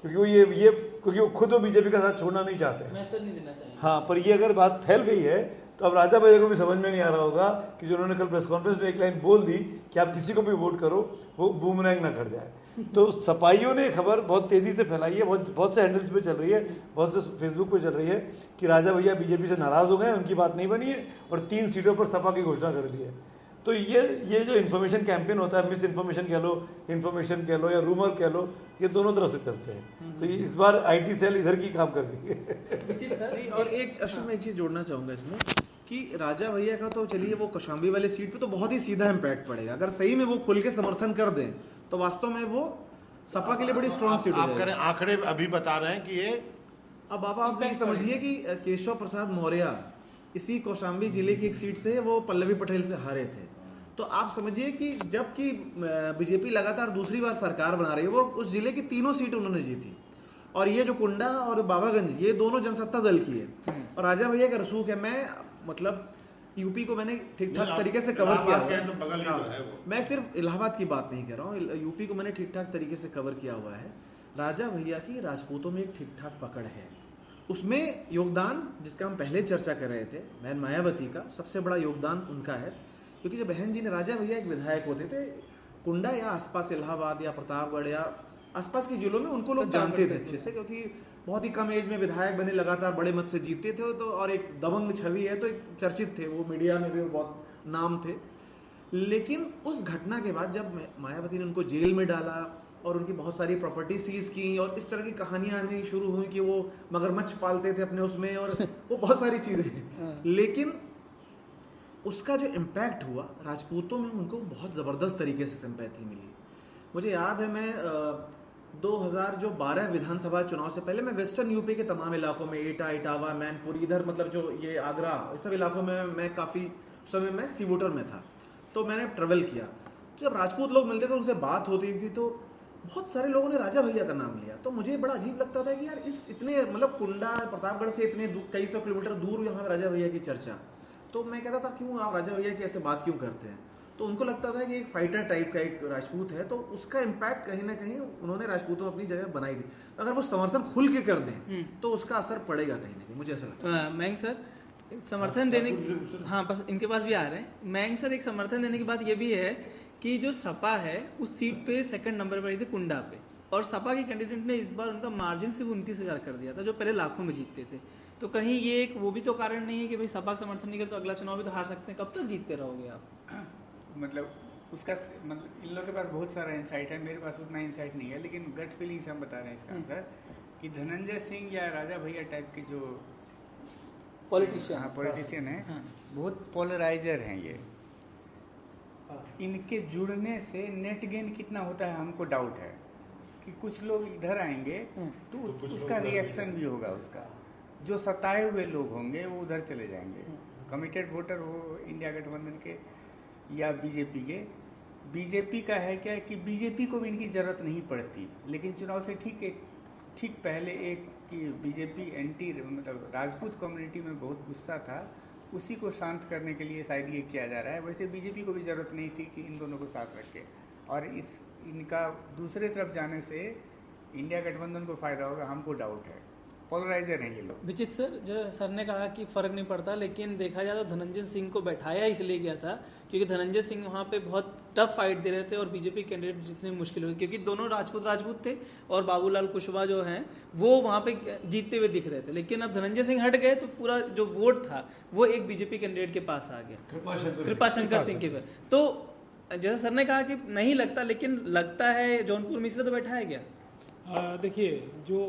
क्योंकि वो ये क्योंकि वो खुद वो बीजेपी का साथ छोड़ना नहीं चाहते हैं, मैसेज नहीं देना चाहिए। हाँ, पर ये अगर बात फैल गई है तो अब राजा भैया को भी समझ में नहीं आ रहा होगा कि जो उन्होंने कल प्रेस कॉन्फ्रेंस में एक लाइन बोल दी कि आप किसी को भी वोट करो, वो बूमरैंग ना कर जाए। तो सपाइयों ने खबर बहुत तेजी से फैलाई है, बहुत से हैंडल्स पे चल रही है, बहुत से फेसबुक पे चल रही है कि राजा भैया बीजेपी से नाराज हो गए, उनकी बात नहीं बनी है और 3 सीटों पर सपा की घोषणा कर दी है। तो ये जो इन्फॉर्मेशन कैंपेन होता है, मिस इन्फॉर्मेशन कह लो, इन्फॉर्मेशन कह लो या रूमर कह लो, ये दोनों तरफ से चलते हैं। तो ये इस बार IT सेल इधर की काम कर रही है। और एक अश्विन, मैं एक चीज़ जोड़ना चाहूँगा इसमें कि राजा भैया का तो चलिए वो कौशाम्बी वाले सीट पे तो बहुत ही सीधा इम्पैक्ट पड़ेगा। अगर सही में वो खुल के समर्थन कर दें तो वास्तव में वो सपा के लिए बड़ी स्ट्रॉन्ग सीट हो जाएगी। आंकड़े अभी बता रहे हैं कि ये, अब बाबा आप ये समझिए कि केशव प्रसाद मौर्य इसी कौशाम्बी जिले की एक सीट से वो पल्लवी पटेल से हारे थे। तो आप समझिए कि जबकि बीजेपी लगातार दूसरी बार सरकार बना रही है, वो उस जिले की 3 सीट उन्होंने जीती, और ये जो कुंडा और बाबागंज ये दोनों जनसत्ता दल की है। और राजा भैया का रसूख है, मैं मतलब यूपी को मैंने ठीक ठाक तरीके से कवर किया हुआ है, तो बगल ही तो है वो। मैं सिर्फ इलाहाबाद की बात नहीं कर रहा हूँ, यूपी को मैंने ठीक ठाक तरीके से कवर किया हुआ है। राजा भैया की राजपूतों में एक ठीक ठाक पकड़ है, उसमें योगदान जिसका हम पहले चर्चा कर रहे थे, बहन मायावती का सबसे बड़ा योगदान उनका है। क्योंकि जब बहन जी ने, राजा भैया एक विधायक होते थे कुंडा या आसपास इलाहाबाद या प्रतापगढ़ या आसपास के जिलों में, उनको लोग जानते थे अच्छे से, क्योंकि बहुत ही कम एज में विधायक बने, लगातार बड़े मत से जीतते थे, तो और एक दबंग छवि है, तो एक चर्चित थे वो, मीडिया में भी बहुत नाम थे। लेकिन उस घटना के बाद जब मायावती ने उनको जेल में डाला और उनकी बहुत सारी प्रॉपर्टी सीज की और इस तरह की कहानियां आनी शुरू हुई कि वो मगरमच्छ पालते थे अपने उसमें, और वो बहुत सारी चीजें, लेकिन उसका जो इम्पैक्ट हुआ राजपूतों में, उनको बहुत ज़बरदस्त तरीके से सिंपैथी मिली। मुझे याद है, मैं 2012 विधानसभा चुनाव से पहले मैं वेस्टर्न यूपी के तमाम इलाकों में, एटा, इटावा, मैनपुरी, इधर मतलब जो ये आगरा, इस सब इलाकों में मैं काफ़ी समय में सी वोटर में था, तो मैंने ट्रेवल किया। तो जब राजपूत लोग मिलते थे, उनसे बात होती थी, तो बहुत सारे लोगों ने राजा भैया का नाम लिया। तो मुझे बड़ा अजीब लगता था कि यार इस इतने मतलब कुंडा प्रतापगढ़ से इतने कई सौ किलोमीटर दूर यहाँ राजा भैया की चर्चा। तो मैं कहता था क्यों आप राजा भैया की ऐसे बात क्यों करते हैं? तो उनको लगता था कि एक फाइटर टाइप का एक राजपूत है, तो उसका इम्पैक्ट कहीं ना कहीं उन्होंने राजपूतों अपनी जगह बनाई थी। अगर वो समर्थन खुल के कर दें तो उसका असर पड़ेगा कहीं ना कहीं, मुझे ऐसा लगता है। मैंग सर समर्थन देने, हाँ बस इनके पास भी आ रहे हैं। मैंग सर एक समर्थन देने की बात ये भी है कि जो सपा है उस सीट पे 2nd नंबर पर आई थी कुंडा पे, और सपा के कैंडिडेट ने इस बार उनका मार्जिन सिर्फ 29,000 कर दिया था, जो पहले लाखों में जीतते थे। तो कहीं ये एक वो भी तो कारण नहीं है कि भाई सपा का समर्थन नहीं करे तो अगला चुनाव भी तो हार सकते हैं? कब तक जीतते रहोगे आप? मतलब उसका मतलब इन लोगों के पास बहुत सारा इंसाइट है, मेरे पास उतना इंसाइट नहीं है, लेकिन गट फीलिंग से हम बता रहे हैं इसका आंसर कि धनंजय सिंह या राजा भैया टाइप के जो पॉलिटिशियन है, बहुत पोलराइजर हैं ये। इनके जुड़ने से नेट गेन कितना होता है हमको डाउट है कि कुछ लोग इधर आएंगे तो उसका रिएक्शन भी होगा, उसका जो सताए हुए लोग होंगे वो उधर चले जाएंगे। कमिटेड वोटर हो इंडिया गठबंधन के या बीजेपी के, बीजेपी का है क्या कि बीजेपी को भी इनकी ज़रूरत नहीं पड़ती, लेकिन चुनाव से ठीक पहले एक कि बीजेपी एंटी मतलब राजपूत कम्युनिटी में बहुत गुस्सा था, उसी को शांत करने के लिए शायद ये किया जा रहा है। वैसे बीजेपी को भी ज़रूरत नहीं थी कि इन दोनों को साथ रखे, और इनका दूसरे तरफ जाने से इंडिया गठबंधन को फ़ायदा होगा, हमको डाउट है। पोलराइजर हैं ये लोग। विचित सर, जो सर ने कहा कि फ़र्क नहीं पड़ता, लेकिन देखा जाए तो धनंजय सिंह को बैठाया इसलिए गया था क्योंकि धनंजय सिंह वहाँ पे बहुत टफ फाइट दे रहे थे और बीजेपी कैंडिडेट जितने मुश्किल हुई, क्योंकि दोनों राजपूत थे और बाबूलाल कुशवाहा जो हैं वो वहाँ पे जीतते हुए दिख रहे थे। लेकिन अब धनंजय सिंह हट गए तो पूरा जो वोट था वो एक बीजेपी कैंडिडेट के पास आ गया, कृपाशंकर सिंह के पर। तो जैसा सर ने कहा कि नहीं लगता, लेकिन लगता है जौनपुर में इसलिए तो बैठाया गया। देखिए, जो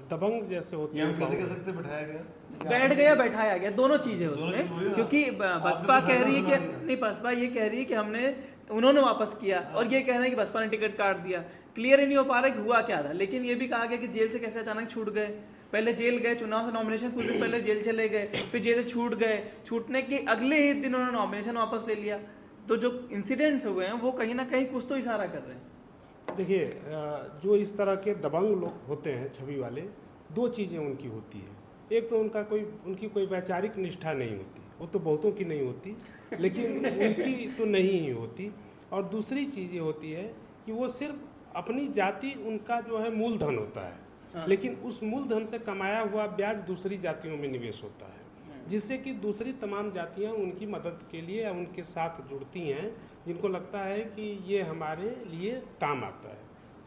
दबंग जैसे होते हैं, कैसे कह सकते बैठाया गया, बैठ गया बैठाया गया, दोनों चीजें उसमें, क्योंकि बसपा कह रही है कि नहीं, बसपा ये कह रही है कि उन्होंने वापस किया, और ये कह रहे हैं कि बसपा ने टिकट काट दिया। क्लियर ही नहीं हो पा रहा कि हुआ क्या था। लेकिन ये भी कहा गया कि जेल से कैसे अचानक छूट गए, पहले जेल गए, चुनाव से नॉमिनेशन कुछ दिन पहले जेल चले गए, फिर जेल से छूट गए, छूटने के अगले ही दिन उन्होंने नॉमिनेशन वापस ले लिया। तो जो इंसिडेंट्स हुए हैं वो कहीं ना कहीं कुछ तो इशारा कर रहे हैं। देखिए, जो इस तरह के दबंग लोग होते हैं, छवि वाले, दो चीज़ें उनकी होती है। एक तो उनकी कोई वैचारिक निष्ठा नहीं होती, वो तो बहुतों की नहीं होती, लेकिन उनकी तो नहीं ही होती। और दूसरी चीज़ ये होती है कि वो सिर्फ अपनी जाति, उनका जो है मूलधन होता है, लेकिन उस मूलधन से कमाया हुआ ब्याज दूसरी जातियों में निवेश होता है, जिससे कि दूसरी तमाम जातियां उनकी मदद के लिए या उनके साथ जुड़ती हैं, जिनको लगता है कि ये हमारे लिए काम आता है।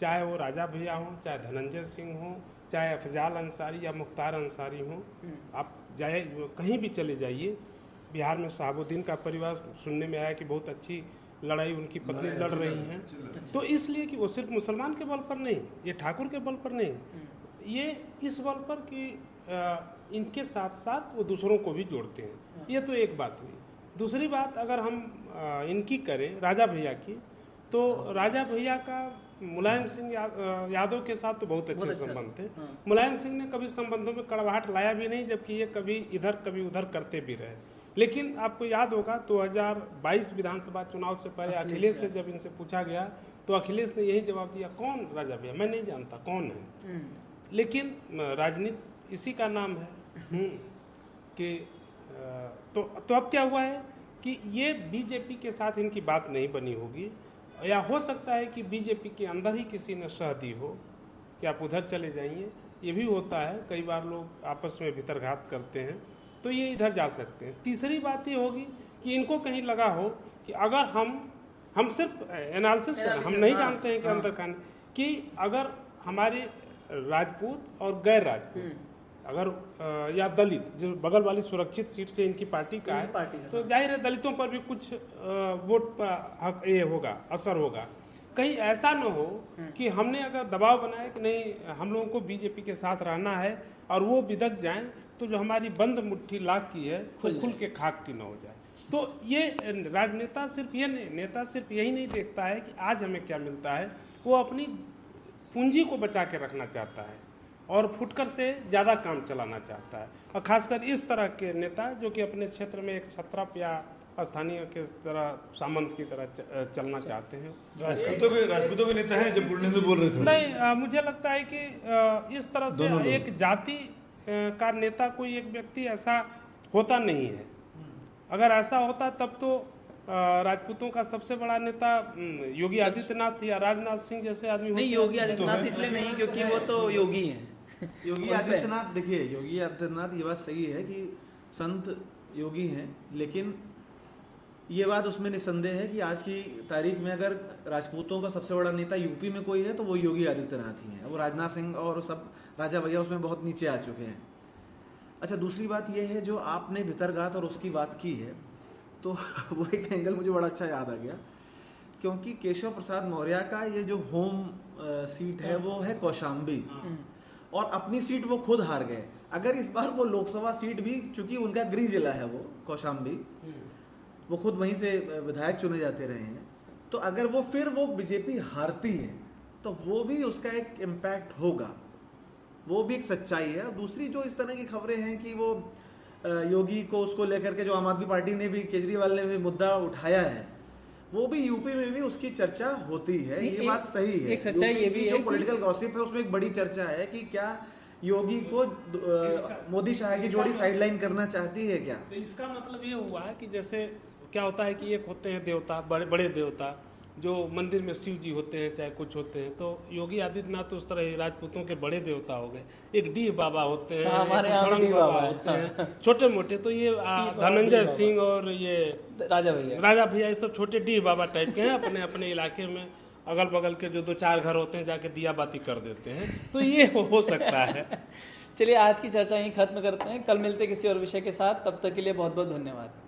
चाहे वो राजा भैया हों, चाहे धनंजय सिंह हों, चाहे अफजाल अंसारी या मुख्तार अंसारी हों, आप जाए कहीं भी चले जाइए। बिहार में शहाबुद्दीन का परिवार सुनने में आया कि बहुत अच्छी लड़ाई उनकी पत्नी लड़ रही हैं। तो इसलिए कि वो सिर्फ मुसलमान के बल पर नहीं, ये ठाकुर के बल पर नहीं, ये इस बल पर कि इनके साथ साथ वो दूसरों को भी जोड़ते हैं। ये तो एक बात हुई। दूसरी बात अगर हम इनकी करें, राजा भैया की, तो राजा भैया का मुलायम सिंह यादव के साथ तो बहुत अच्छे संबंध थे। मुलायम सिंह ने कभी संबंधों में कड़वाहट लाया भी नहीं, जबकि ये कभी इधर कभी उधर करते भी रहे। लेकिन आपको याद होगा 2022 विधानसभा चुनाव से पहले अखिलेश से जब इनसे पूछा गया तो अखिलेश ने यही जवाब दिया, कौन राजा भैया, मैं नहीं जानता कौन है। लेकिन राजनीति इसी का नाम है कि तो अब क्या हुआ है कि ये बीजेपी के साथ इनकी बात नहीं बनी होगी, या हो सकता है कि बीजेपी के अंदर ही किसी ने सह दी हो कि आप उधर चले जाइए। ये भी होता है, कई बार लोग आपस में भीतरघात करते हैं, तो ये इधर जा सकते हैं। तीसरी बात ये होगी कि इनको कहीं लगा हो कि अगर हम सिर्फ एनालिसिस करें, हम नहीं जानते हैं कि अंदर खाने कि अगर हमारे राजपूत और गैर राजपूत अगर या दलित जो बगल वाली सुरक्षित सीट से इनकी पार्टी का है, तो जाहिर है दलितों पर भी कुछ वोट पर ये होगा, असर होगा। कहीं ऐसा न हो कि हमने अगर दबाव बनाया कि नहीं हम लोगों को बीजेपी के साथ रहना है और वो बिदक जाएं, तो जो हमारी बंद मुट्ठी लाख की है खुल के खाक की न हो जाए। तो ये राजनेता सिर्फ ये नेता सिर्फ यही नहीं देखता है कि आज हमें क्या मिलता है, वो अपनी पूंजी को बचा के रखना चाहता है और फुटकर से ज़्यादा काम चलाना चाहता है। और खासकर इस तरह के नेता जो कि अपने क्षेत्र में एक छत्रप या स्थानीय के तरह सामंत की तरह चलना चाहते हैं। राजपूतों के नेता हैं जब बुलंद बोल रहे थे। नहीं, मुझे लगता है कि इस तरह से एक जाति का नेता कोई एक व्यक्ति ऐसा होता नहीं है। अगर ऐसा होता तब तो राजपूतों का सबसे बड़ा नेता योगी आदित्यनाथ या राजनाथ सिंह जैसे आदमी नहीं, योगी आदित्यनाथ इसलिए नहीं क्योंकि वो तो योगी हैं। योगी आदित्यनाथ, देखिए योगी आदित्यनाथ, ये बात सही है कि संत योगी हैं, लेकिन ये बात उसमें निसंदेह है कि आज की तारीख में अगर राजपूतों का सबसे बड़ा नेता यूपी में कोई है तो वो योगी आदित्यनाथ ही है। वो राजनाथ सिंह और सब राजा भैया उसमें बहुत नीचे आ चुके हैं। अच्छा, दूसरी बात यह है जो आपने भितरघात और उसकी बात की है, तो वो एक एंगल मुझे बड़ा अच्छा याद आ गया, क्योंकि केशव प्रसाद मौर्य का ये जो होम सीट है वो है कौशाम्बी, और अपनी सीट वो खुद हार गए। अगर इस बार वो लोकसभा सीट भी, चूंकि उनका गृह जिला है वो कौशाम्बी, वो खुद वहीं से विधायक चुने जाते रहे हैं, तो अगर वो फिर वो बीजेपी हारती है तो वो भी उसका एक इम्पैक्ट होगा, वो भी एक सच्चाई है। दूसरी जो इस तरह की खबरें हैं कि वो योगी को उसको लेकर के जो आम आदमी पार्टी ने भी, केजरीवाल ने भी मुद्दा उठाया है, वो भी यूपी में भी उसकी चर्चा होती है। ये बात सही है। एक सच्चाई ये भी है, जो पॉलिटिकल गॉसिप है उसमें एक बड़ी चर्चा है कि क्या योगी को मोदी शाह की जोड़ी साइडलाइन करना चाहती है क्या? तो इसका मतलब ये हुआ है कि जैसे क्या होता है कि एक होते हैं देवता, बड़े बड़े देवता जो मंदिर में शिव जी होते हैं चाहे कुछ होते हैं, तो योगी आदित्यनाथ तो उस तरह राजपूतों के बड़े देवता हो गए। एक डी बाबा होते हैं, हमारे एक यहाँ खड़ंग डी बाबा बाबा होते हैं, छोटे मोटे। तो ये धनंजय सिंह और ये राजा भैया ये सब छोटे डी बाबा टाइप के हैं। अपने अपने इलाके में अगल बगल के जो 2-4 घर होते हैं जाके दिया बाती कर देते हैं। तो ये हो सकता है। चलिए आज की चर्चा यहीं खत्म करते हैं, कल मिलते किसी और विषय के साथ, तब तक के लिए बहुत बहुत धन्यवाद।